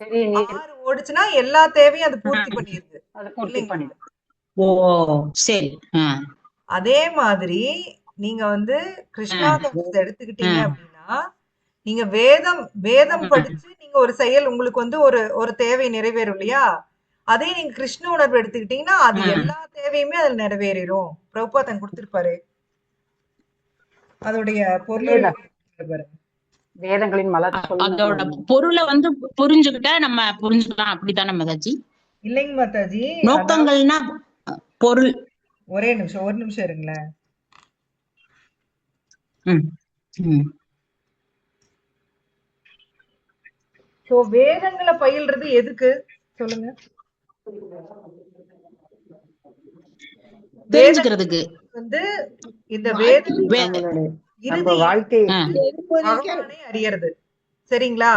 சரி, நீர் ஆறு ஓடுச்சுன்னா எல்லா தேவையும் அது பூர்த்தி பண்ணிருது அது பூர்த்தி இல்லைங்களா? பண்ணிடும். ஓ சரி. அதே மாதிரி நீங்க வந்து கிருஷ்ணா கான்செப்ட் எடுத்துக்கிட்டீங்க அப்படின்னா, நீங்க வேதம் படிச்சு நீங்க ஒரு செயல் உங்களுக்கு வந்து ஒரு தேவை நிறைவேறும் இல்லையா, அதே நீங்க கிருஷ்ண உணர்வு எடுத்துக்கிட்டீங்கன்னா அது எல்லா தேவையுமே அதுல நிறைவேறிடும். பிரபுபாதன் கொடுத்திருப்பாரு அதோடைய பொருள் பாருங்க. வேதங்களின் மலர் அதோட பொருளை வந்து புரிஞ்சுக்கிட்டா நம்ம புரிஞ்சுக்கலாம், அப்படித்தானே மாதாஜி? இல்லைங்க மாதாஜி, நோக்கங்கள்னா பொருள். ஒரே நிமிஷம் ஒரு நிமிஷம் இருங்களேன். சோ வேதங்களை பயில்றது எதுக்கு சொல்லுங்க? தெரிஞ்சுக்கிறதுக்கு. வந்து இந்த வேதம் நம்ம வாழ்க்கையை பகவானை அறியறது, சரிங்களா?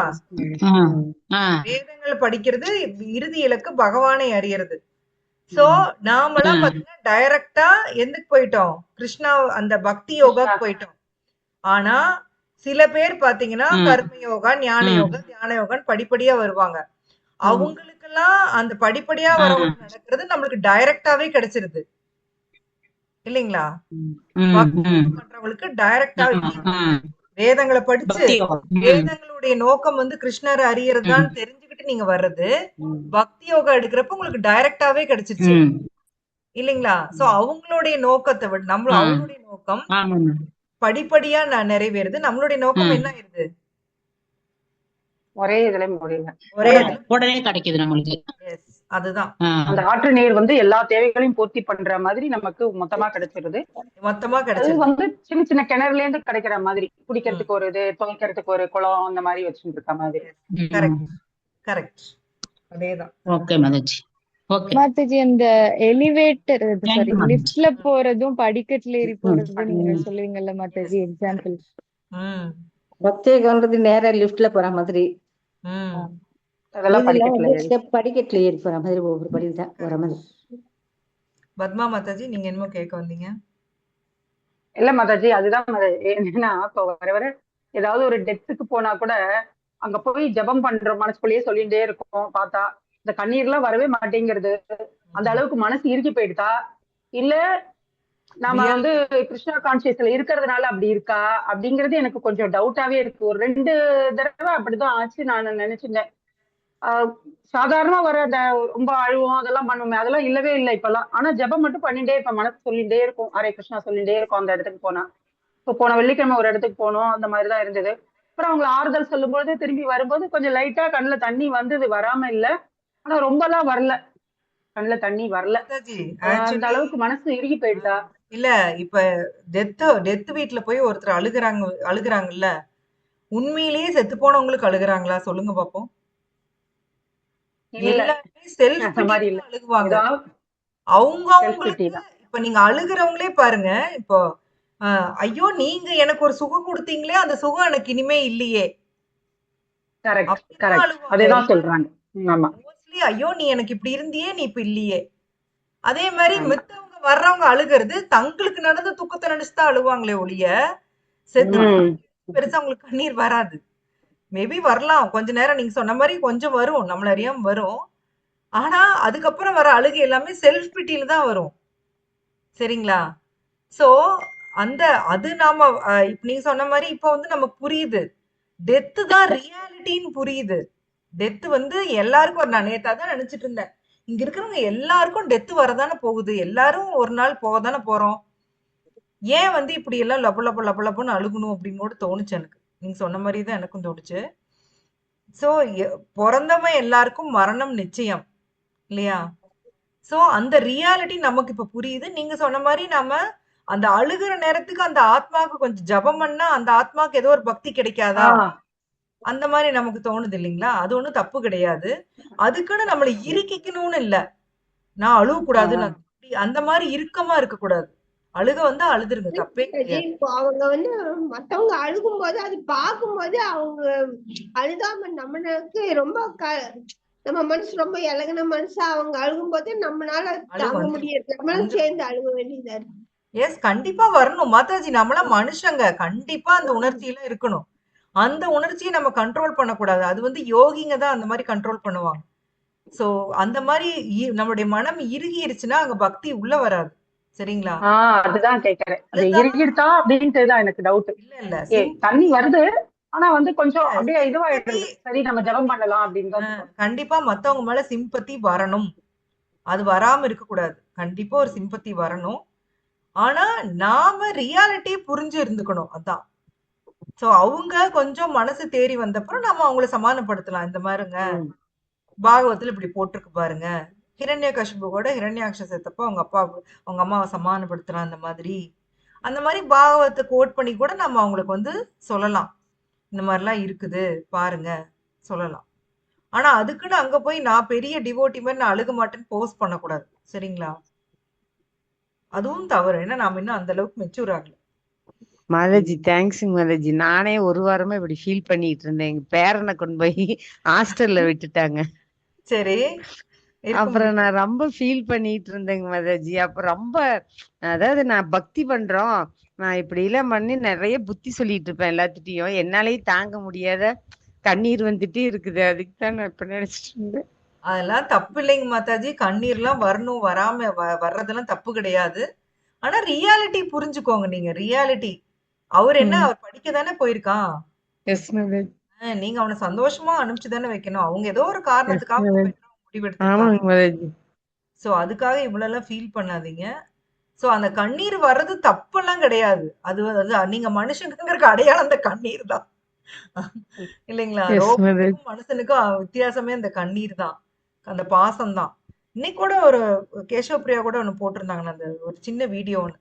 வேதங்கள் படிக்கிறது இறுதி இலக்கு பகவானை அறியறது. சோ நாமெல்லாம் பாத்தீங்கன்னா டைரக்டா எதுக்கு போயிட்டோம், கிருஷ்ணா அந்த பக்தி யோகா போயிட்டோம். ஆனா சில பேர் பாத்தீங்கன்னா கர்ம யோகா, ஞான யோகா, தியான யோகான்னு படிப்படியா வருவாங்க. அவங்களுக்கெல்லாம் அந்த படிப்படியா வரவங்களுக்கு நடக்கிறது நம்மளுக்கு டைரக்டாவே கிடைச்சிருது இல்லைங்களா? பண்றவங்களுக்கு டைரக்டா வேதங்களை படிச்சு வேதங்களுடைய நோக்கம் வந்து கிருஷ்ணரை அறியறதுதான் தெரிஞ்சுக்கிட்டு நீங்க வர்றது, பக்தி யோகா எடுக்கிறப்ப உங்களுக்கு டைரக்டாவே கிடைச்சிருச்சு இல்லைங்களா? சோ அவங்களுடைய நோக்கத்தை விட அவங்களுடைய நோக்கம் படிப்படியா நிறைவேறுது. நம்மளுடைய நோக்கம் என்ன ஆயிருது, ஒரே இதுல முடியல, உடனே கிடைக்குது நம்மளுக்கு. அதுதான் அந்த ஆற்று நீர் வந்து எல்லா தேவைகளையும் பூர்த்தி பண்ற மாதிரி நமக்கு மொத்தமா கிடைச்சிருது. அது வந்து சின்ன சின்ன கிணறுல இருந்து கிடைக்கிற மாதிரி, குடிக்கிறதுக்கு ஒரு இது, துவைக்கிறதுக்கு ஒரு குளம், அந்த மாதிரி வச்சுட்டு இருக்க மாதிரி. கரெக்ட், அதேதான். ஓகே மாதாஜி. மாதாஜி, அந்த எலிவேட்டர் சாரி லிஃப்ட்ல போறதும் படிக்கட்டுல ஏறி போறதும் நீங்க சொல்லுவீங்கல்ல மாதாஜி, எக்ஸாம்பிள்? பக்தியோகம்ன்றது நேரா லிஃப்ட்ல போற மாதிரி, அதெல்லாம் படிக்கட்டுல ஏறி போற மாதிரி, ஒவ்வொரு படிதான் வர மாதிரி. பத்மா மாதாஜி, நீங்க என்னமோ கேட்க வந்தீங்க? இல்ல மாதாஜி, அதுதான் என்னன்னா இப்ப வர வர ஏதாவது ஒரு டெத்துக்கு போனா கூட அங்க போய் ஜபம் பண்ற மனசுக்குள்ளேயே சொல்லிட்டே இருக்கும். பார்த்தா இந்த கண்ணீர் எல்லாம் வரவே மாட்டேங்கிறது. அந்த அளவுக்கு மனசு இறுக்கி போயிடுதா, இல்ல நாம வந்து கிருஷ்ணா கான்சியஸ்ல இருக்கிறதுனால அப்படி இருக்கா அப்படிங்கிறது எனக்கு கொஞ்சம் டவுட்டாவே இருக்கு. ஒரு 2 தடவை அப்படிதான் ஆச்சு. நான் நினைச்சிருந்தேன் ஆஹ் சாதாரணமா வர அந்த ரொம்ப அழுவோம் அதெல்லாம் பண்ணுவோமே அதெல்லாம் இல்லவே இல்லை இப்பெல்லாம். ஆனா ஜெபம் மட்டும் பண்ணிட்டே இப்ப மனசு சொல்லிட்டே இருக்கும், ஹரே கிருஷ்ணா சொல்லிட்டே இருக்கும் அந்த இடத்துக்கு போனா. இப்போ போன வெள்ளிக்கிழமை ஒரு இடத்துக்கு போனோம், அந்த மாதிரிதான் இருந்தது. அப்புறம் அவங்க ஆறுதல் சொல்லும்போது திரும்பி வரும்போது கொஞ்சம் லைட்டா கண்ணுல தண்ணி வந்தது, வராம இல்ல. ஆனா ரொம்பலாம் வரல, கண்ணுல தண்ணி வரல. மாதாஜி அந்த ஆக்சுவலி அளவுக்கு மனசு இறுகி போயிடுதா? இல்ல, இப்ப டெத் வீட்ல போய் ஒருத்தர் அழுகுறாங்கல்ல, உண்மையிலேயே செத்து போனவங்களுக்கு அழுகுறாங்களா சொல்லுங்க பாப்போம். இல்ல, எல்லாருமே செல்ஃப் அந்த மாதிரி பிட்டிக்கு இல்ல. தான் அழுகுவாங்க. ஏதோ அவங்க செல்ஃப் பிட்டி அவங்களுக்கு தான். இப்ப நீங்க அழுகுறவங்களே பாருங்க. இப்போ ஐயோ நீங்க எனக்கு ஒரு சுகம் கொடுத்தீங்களே, அந்த சுகம் எனக்கு இனிமே இல்லையே, கரெக்ட் அப்படிதான் கரெக்ட், அழுவாங்க அதேதான் எல்லாரும். சொல்றாங்க. ஆமா மோஸ்ட்லி ஐயோ நீ எனக்கு இப்படி இருந்தியே, நீ இப்ப இல்லையே. அதே மாதிரி ஆமா. மித்தவங்க வர்றவங்க அழுகிறது தங்களுக்கு நடந்த துக்கத்தை நினைச்சுதான் அழுவாங்களே ஒழிய, செத்து உம் போனவங்களுக்கு பெருசா அவங்களுக்கு கண்ணீர் வராது. மேபி வரலாம், கொஞ்ச நேரம் நீங்க சொன்ன மாதிரி கொஞ்சம் வரும், நம்மள அறியாம வரும். ஆனா அதுக்கப்புறம் வர அழுகை எல்லாமே செல்ஃப் பிட்டியில தான் வரும். சரிங்களா? சோ அந்த அது நாம இப்ப நீங்க சொன்ன மாதிரி இப்ப வந்து நமக்கு புரியுது, டெத்து தான் ரியாலிட்டின்னு புரியுது. டெத் வந்து எல்லாருக்கும் நான் நேத்தா தான் நினைச்சிட்டு இருந்தேன். இங்க இருக்கிறவங்க எல்லாருக்கும் டெத் வரதானே போகுது, எல்லாரும் ஒரு நாள் போக தானே போறோம். ஏன் வந்து இப்படி எல்லாம் லப லப லப லபன்னு அழுகணும் அப்படின்னு கூட தோணுச்சு எனக்கு. நீங்க சொன்ன மாதிரி தான் எனக்கும் தோணுச்சு. சோ பிறந்தவன் எல்லாருக்கும் மரணம் நிச்சயம் இல்லையா? சோ அந்த ரியாலிட்டி நமக்கு இப்ப புரியுது. நீங்க சொன்ன மாதிரி நாம அந்த அழுகுற நேரத்துக்கு அந்த ஆத்மாவுக்கு கொஞ்சம் ஜெபம் பண்ணா அந்த ஆத்மாக்கு ஏதோ ஒரு பக்தி கிடைக்காதா, ஆஹ் அந்த மாதிரி நமக்கு தோணுது இல்லைங்களா? அது ஒண்ணும் தப்பு கிடையாது. அதுக்குன்னு நம்மளை இறுக்கிக்கணும்னு இல்ல. நான் அழுவக்கூடாது, ஆஹ் நான் அந்த மாதிரி இறுக்கமா இருக்கக்கூடாது. அழுக வந்தா அழுதுருங்க, தப்பே மாதாஜி, கிடையாது. இப்போ அவங்க மத்தவங்க அழுகும்போது அது பார்க்கும்போது அவங்க அழுகாம நம்மளுக்கு ரொம்ப நம்ம மனசு ரொம்ப இலகுன மனசா அவங்க அழுகும்போது நம்மளால அழுக தாங்க வந்துரும் முடியாது, நம்மளும் வந்துரும். சேர்ந்து அழுக வேண்டியதா இருக்கு. எஸ், கண்டிப்பா வரணும் மாதாஜி. நம்மளாம் மனுஷங்க, கண்டிப்பா அந்த உணர்ச்சியெல்லாம் இருக்கணும். அந்த உணர்ச்சியை நம்ம கண்ட்ரோல் பண்ணக்கூடாது. அது வந்து யோகிங்க தான் அந்த மாதிரி கண்ட்ரோல் பண்ணுவாங்க. சோ அந்த மாதிரி நம்மளுடைய மனம் இறுகிருச்சுன்னா அங்க பக்தி உள்ள வராது. சரிங்களா? அதுதான் கேட்கறேன், அது அதுதான். இறுகிடுதா அப்படின்ட்டு தான் எனக்கு டவுட். இல்ல இல்ல, தண்ணி சிம்பத்தி. வருது, ஆனா கொஞ்சம் அப்படியே சிம்பத்தி இதுவாயிடுறது, சரி நம்ம ஜெபம் பண்ணலாம் அப்படின்னு தான் தோணும். கண்டிப்பா மத்தவங்க மேல சிம்பத்தி வரணும். அது வராம இருக்கக்கூடாது. கண்டிப்பா ஒரு சிம்பத்தி வரணும். ஆனா நாம ரியாலிட்டி புரிஞ்சு இருந்துக்கணும், அதான். சோ அவங்க கொஞ்சம் மனசு தேறி வந்தப்புறம் நம்ம அவங்கள சமாதானப்படுத்தலாம். இந்த மாதிரிங்க, பாகவத்துல இப்படி போட்டிருக்கு பாருங்க. ஹிரண்யகசிபு கூட ஹிரண்யாக்ஷ செத்தப்போ அவங்க அம்மாவை சமாதானப்படுத்துறான். அந்த மாதிரி பாகவத்தை கோட் பண்ணி கூட நம்ம அவங்களுக்கு வந்து சொல்லலாம். இந்த மாதிரிலாம் இருக்குது பாருங்க, சொல்லலாம். ஆனா அதுக்குன்னு அங்க போய் நான் பெரிய டிவோட்டி மாதிரி நான் அழுக மாட்டேன்னு போஸ்ட் பண்ணக்கூடாது. சரிங்களா? அதுவும் தவறு. ஏன்னா நாம இன்னும் அந்த அளவுக்கு மெச்சூர் ஆகல. மாதாஜி தேங்க்ஸுங்க மாதாஜி. நானே ஒரு வாரமா இப்படி ஃபீல் பண்ணிட்டு இருந்தேன். எங்க பேரனை கொண்டு போய் ஹாஸ்டல்ல விட்டுட்டாங்க. சரி, இருக்க அப்புறம் முடியும். நான் ரொம்ப ஃபீல் பண்ணிட்டு இருந்தேங்க மாதாஜி. அப்புறம் ரொம்ப, அதாவது நான் பக்தி பண்றோம், நான் இப்படி எல்லாம் பண்ணி நிறைய புத்தி சொல்லிட்டு இருப்பேன் எல்லாத்துட்டையும். என்னாலயும் தாங்க முடியாத கண்ணீர் வந்துட்டே இருக்குது. அதுக்கு தான் நான் இப்ப நினைச்சிட்டு இருந்தேன். அதெல்லாம் தப்பு இல்லைங்க மாதாஜி. கண்ணீர்லாம் வரணும், வராம வர்றதெல்லாம் தப்பு கிடையாது. ஆனா ரியாலிட்டி புரிஞ்சுக்கோங்க. நீங்க ரியாலிட்டி, அவர் படிக்க தானே போயிருக்கான். எஸ் மாதாஜி. நீங்க அவனை சந்தோஷமா அனுப்பிச்சு தானே வைக்கணும். அவங்க ஏதோ ஒரு எஸ் காரணத்துக்காக மாதாஜி. முடிவெடுத்திருக்காங்க. ஆமாங்க மாதாஜி. சோ அதுக்காக இவ்வளவு எல்லாம் ஃபீல் பண்ணாதீங்க. சோ அந்த கண்ணீர் வர்றது தப்பெல்லாம் கிடையாது. அது நீங்க மனுஷங்கிறதுக்கு அடையாளம் அந்த கண்ணீர் தான். இல்லைங்களா? எஸ் மாதாஜி. ரோபோட்டுக்கும் மனுஷனுக்கும் வித்தியாசமே அந்த கண்ணீர் தான், அந்த பாசம் தான். இன்னைக்கு கூட ஒரு கேசவ பிரியா கூட ஒண்ணு போட்டிருந்தாங்க, அந்த ஒரு சின்ன வீடியோ ஒண்ணு.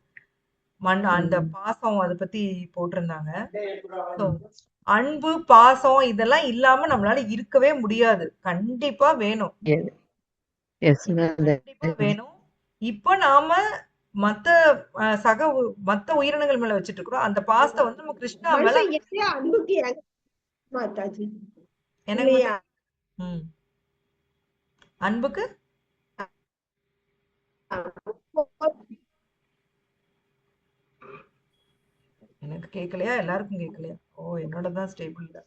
அந்த பாசம் அதை பத்தி போட்டிருந்தாங்க. So, அன்பு பாசம் இதெல்லாம் இல்லாம நம்மளால இருக்கவே முடியாது. கண்டிப்பா வேணும், எஸ் மாதாஜி. கண்டிப்பா வேணும். இப்ப நாம மத்த மத்த உயிரினங்கள் மேல வச்சிட்டு இருக்கிறோம். அந்த பாசத்தை வந்து நம்ம கிருஷ்ணா மேல மனுஷன் எதையோ அன்புக்கு மாதாஜி எனக்கு இல்லையா? அன்புக்கு எனக்கு கேட்கலையா, எல்லாருக்கும் கேட்கலையா? ஓ, என்னோட தான் ஸ்டேபிள் இல்ல.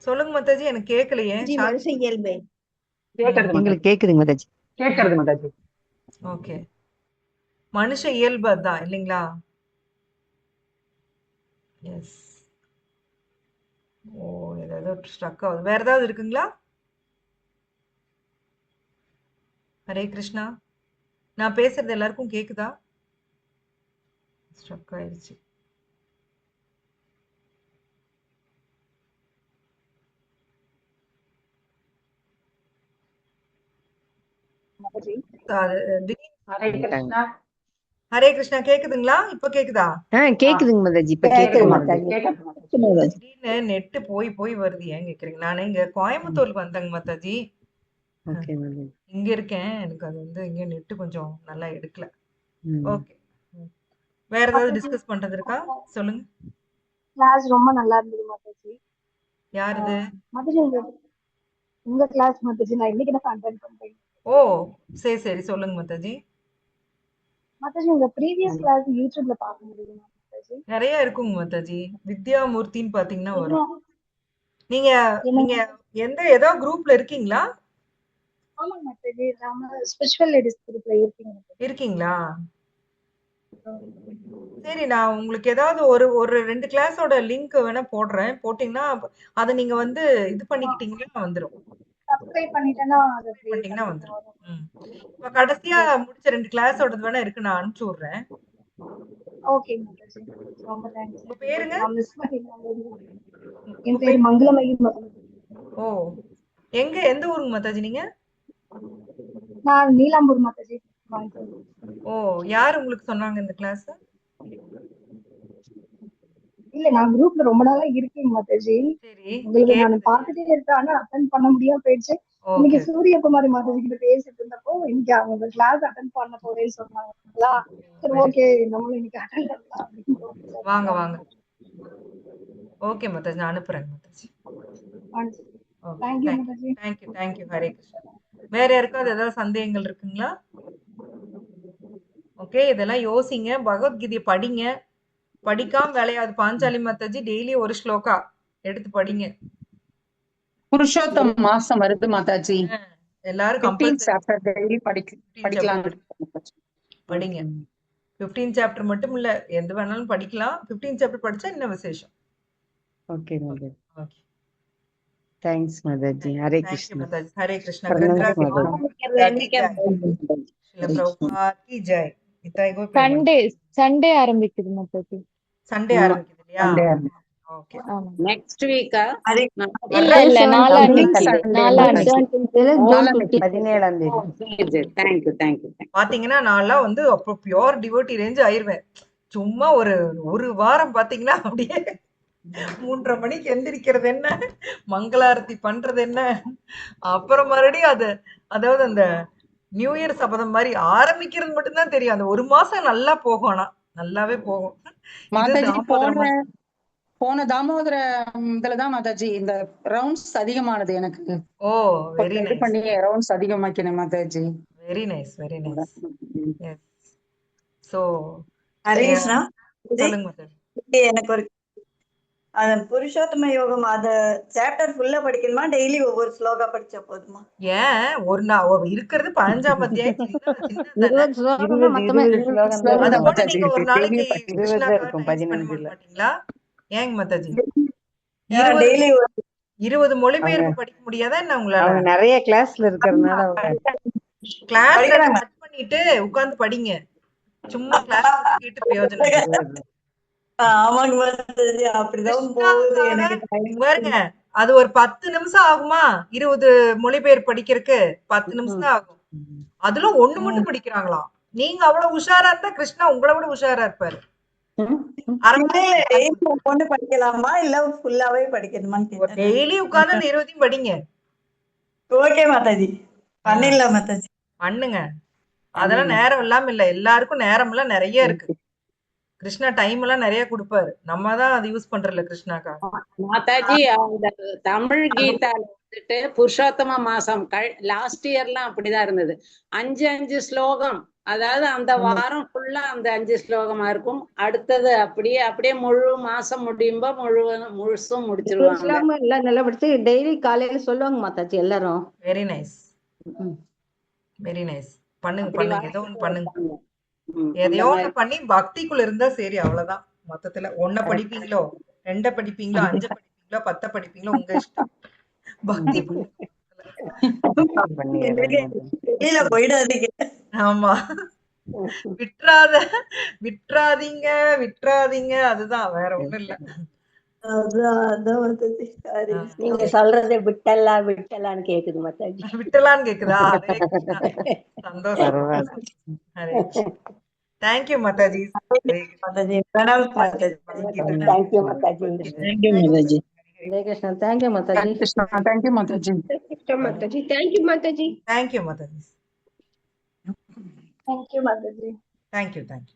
சொல்லுங்க மாதாஜி, எனக்கு கேட்கலையே. மனுஷன் இயல்பை கேட்கறது எங்களுக்கு கேக்குதுங்க மாதாஜி. கேட்கறது மாதாஜி. ஓகே, மனுஷ இயல்பு அதான் இல்லைங்களா? எஸ். ஓ, ஏதாவது ஸ்ட்ரக் ஆகுது. வேற ஏதாவது இருக்குங்களா? ஹரே கிருஷ்ணா. நான் பேசுறது எல்லாருக்கும் கேக்குதா? ஸ்ட்ரக் ஆயிடுச்சு. மாதாஜி அது திடீர்னு ஹரே கிருஷ்ணா. ஹரே கிருஷ்ணா கேக்குதுங்களா? இப்ப கேக்குதா? கேக்குதுங்க மாதாஜி, இப்ப கேக்குது கேக்குது மாதாஜி. மாதாஜி. கேட்கறது மாதாஜி. திடீர்னு நெட்டு போய் போய் வருது, ஏன் கேக்குறீங்க? நானு இங்க கோயம்புத்தூருக்கு வந்தேங்க மாதாஜி. ஓகே மாதாஜி. இங்க இருக்கேன். எனக்கு அது வந்து இங்க நெட்டு கொஞ்சம் நல்லா எடுக்கல. ம். ஓகே. வேற ஏதாவது டிஸ்கஸ் பண்றது இருக்கா? சொல்லுங்க. கிளாஸ் ரொம்ப நல்லா இருந்தது மாதாஜி. யாருது? மாதாஜி உங்க கிளாஸ் மாதாஜி, நான் இன்னைக்கு தான் அட்டென்ட் பண்றேன். ஓ, சரி சரி, சொல்லுங்க மாதாஜி. மாதாஜி உங்க ப்ரீவியஸ் கிளாஸ் யூடியூப்ல பார்க்க முடியுமா மாதாஜி? நிறைய இருக்குங்க மாதாஜி. வித்யாமூர்த்தின்னு பாத்தீங்கன்னா என்ன வரும். நீங்க நீங்க என்ன ஏதோ குரூப்ல இருக்கீங்களா? ஆமா மாதாஜி, நாம ஸ்பிரிச்சுவல் லேடிஸ் குரூப்ல இருக்கீங்க மாதாஜி. இருக்கீங்களா? சரி, நான் உங்களுக்கு ஏதாவது ஒரு ஒரு 2 கிளாஸோட லிங்க் வேணா போடுறேன். போட்டீங்கன்னா அதை நீங்க வந்து இது பண்ணிக்கிட்டீங்கன்னா வந்துரும். சப்ஸ்கிரைப் பண்ணிட்டேன்னா அது Subscribe அப்படியே பண்ணிட்டீங்கன்னா கண்டிப்பா வந்துரும். வரும். ம். இப்ப கடைசியா முடிச்ச 2 கிளாஸோடது வேணா இருக்கு, நான் அனுப்பிச்சு விடுறேன். ஓகே மாதாஜி, ரொம்ப தேங்க்ஸ். உங்க பேருங்க? நான் மிஸ் பண்ணிட்டேன். உங்க என் பேர் பேர்? மங்களமயி மாதாஜி. ஓ, எந்த ஊருங்க மாதாஜி நீங்க? நான் நீலாம்பூர் மாதாஜி, கோயம்புத்தூர். ஓ, யார் உங்களுக்கு சொன்னாங்க இந்த கிளாஸ்? இல்ல, நான் குரூப்ல ரொம்ப நாளா இருக்கேன் மாதாஜி. சரி, உங்களுக்கு நான் பார்த்துட்டே இருக்கேன், ஆனா அட்டன் பண்ண முடியாம போயிடுச்சு. இன்னைக்கு ஓகே. சூரியகுமாரி மாதாஜி கிட்ட பேசிட்டு இருந்தப்போ இன்னைக்கு அவங்க கிளாஸ் அட்டன் பண்ண போறேன்னு சொன்னாங்களா. சரி, ஓகே, நம்மளும் இன்னைக்கு அட்டன் பண்ணலாம் அப்படின்னு வாங்க வாங்க. ஓகே மாதாஜி, நான் அனுப்புறேன் Mataji. Okay, thank you thank you Mataji. Thank you thank you. Hare Krishna. வேற யாருக்காவது ஏதாவது சந்தேகங்கள் இருக்குங்களா? ஓகே, இதெல்லாம் யோசிங்க, பகவத்கீதையை படிங்க. படிக்காம வேலையாது. பாஞ்சாலி மாதாஜி டெய்லி ஒரு ஸ்லோகா எடுத்து படிங்க. புருஷோத்தம் மாசம் வருது மாதாஜி. எல்லாரும் 15 கம்பல்சரி சாப்டர் டெய்லி படிக்கலாம். படிங்க. 15 சாப்டர் மட்டும் இல்ல, எது வேணாலும் படிக்கலாம். 15 சாப்டர் படிச்சா இன்னும் விசேஷம். Okay Mataji. Okay. Thanks Mataji. Hare thank you Krishna. Mataji. Hare Krishna. பிரணாம் கிரந்தராஜ் மாதாஜி. மாதா கி ஜெய். ஸ்ரீல பிரபுபாத் கி ஜெய். இத்தாய் கோ பிரேமன். சண்டே ஆரம்பிக்குது மாதாஜி. சண்டே ஆரம்பிக்குது இல்லையா? ஓகே. ஆமா. நெக்ஸ்ட் வீக்கா? இல்ல இல்ல, நாளான்னைக்கு. நாளான்னைக்கு. 17ஆம் தேதி. Thank you thank you. பாத்தீங்கன்னா நான்லாம் வந்து அப்போ பியோர் டிவோட்டி ரேஞ்ச் ஆயிருவேன். சும்மா ஒரு வாரம் பாத்தீங்கன்னா அப்படியே 3:30 மணிக்கு எந்திரிக்கிறது என்ன, மங்களாரத்தி பண்றது என்ன, அப்புறம் மறுபடியும் அதாவது அந்த நியூ இயர் சபதம் மாதிரி ஆரம்பிக்கிறது மட்டும்தான் தெரியும். அந்த ஒரு மாசம் நல்லா போகும், ஆனா நல்லாவே போகும். இது மாதாஜி தாமோதர மாசம். போன தாமோதர இதுலதான் மாதாஜி இந்த ரவுண்ட்ஸ் அதிகமானது எனக்கு. ஓ, வெரி இது நைஸ். பண்ணி ரவுண்ட்ஸ் அதிகமாக்கினேன் Mataji. Very nice very nice. Yes. So Hare Krishna. சொல்லுங்க மாதாஜி. எனக்கு ஒரு புருஷோத்தம யோகம் அத சாப்டர் ஃபுல்லா படிக்கணுமா, டெய்லி ஒவ்வொரு ஸ்லோகா படிச்சா போதுமா? ஏன் ஒரு இருக்கிறது 15ஆம் அத்தியாயம், சின்னது 20 ஸ்லோகம் தான் மொத்தமே. 20 ஸ்லோகம் தான் அதை இருக்கும் மட்டும் மாதாஜி. நீங்க ஒரு நாளைக்கு 20 தான் இருக்கும், கிருஷ்ணாக்காக டைம் ஸ்பெண்ட் 15 பண்ண இல்ல. மாட்டீங்களா? ஏங்க மாதாஜி, 20 டெய்லி 20 மொழிபெயர்ப்பு படிக்க முடியாதா என்ன உங்களால? அவங்க நிறைய கிளாஸ்ல இருக்கறதுனால அவங்க கிளாஸ் படிக்கிறாங்க. கட் பண்ணிட்டு உட்கார்ந்து படிங்க. சும்மா கிளாஸ் கேட்டு பிரயோஜனம் இல்லை. ஆமாங்க மாதாஜி, அப்படிதான் போகுது எனக்கு டைம். பாருங்க, அது ஒரு 10 நிமிஷம் ஆகுமா? 20 மொழிபெயர்ப்பு படிக்கிறதுக்கு 10 நிமிஷம் தான் ஆகும். அதுல ஒண்ணு மட்டும் படிக்கிறாங்களாம். நீங்க அவ்வளவு உஷாரா இருந்தா கிருஷ்ணா உங்களை விட உஷாரா இருப்பாரு. அரை மணி நேரம் டெய்லி ஒண்ணு படிக்கலாமா இல்ல ஃபுல்லாவே படிக்கணுமான்னு கேட்டேன். டெய்லி உட்கார்ந்து அந்த 20 படிங்க. ஓகே மாதாஜி, பண்ணிடலாம் மாதாஜி. பண்ணுங்க. அதெல்லாம் நேரம் இல்லாம இல்ல, எல்லாருக்கும் நேரம் எல்லாம் நிறைய இருக்கு. கிருஷ்ணா டைம் எல்லாம் நிறைய கொடுப்பாரு. நம்ம தான் அதை யூஸ் பண்றல கிருஷ்ணாக்கா. மாதாஜி அந்த தமிழ் கீதால வந்துட்டு புருஷோத்தம மாசம் லாஸ்ட் இயர்லாம் அப்படிதான் இருந்தது. 5 ஸ்லோகம், அதாவது அந்த வாரம் ஃபுல்லா அந்த 5 ஸ்லோகமா இருக்கும். அடுத்தது அப்படியே முழு மாசம் முடியும்போ முழுசும் முடிச்சிருவாங்க. எல்லாம் நல்லா படிச்சு டெய்லி காலையில சொல்லுவாங்க மாதாஜி எல்லாரும். Very nice very nice. பண்ணுங்க ஏதோ ஒண்ணு பண்ணுங்க. எதையோ ஒண்ணு பண்ணி பக்திக்குள்ள இருந்தா சரி, அவ்வளவுதான். மொத்தத்துல 1 படிப்பீங்களோ 2 படிப்பீங்களோ 5 படிப்பீங்களோ படிப்பீங்களோ 10 படிப்பீங்களோ உங்க இஷ்டம். பக்தி வெளியில போயிடாதீங்க. ஆமா, விட்டுறாத விட்டுறாதீங்க விட்டுறாதீங்க, அதுதான், வேற ஒண்ணும் இல்ல. அதான் மாதாஜி. சாரி. நீங்க சொல்றது விட்டலான்னு கேக்குது மாதாஜி. விட்டலான்னு கேக்குதா? ஹரே கிருஷ்ணா. சந்தோஷம். Hare Krishna. Thank you Mataji. Mataji Pranav Mataji. Thank you Mataji. Thank you Mataji. Hare Krishna. Thank you Mataji. Krishna thank you Mataji. Mataji thank you Mataji. Thank you Mataji. Thank you Mataji. Thank you thank you.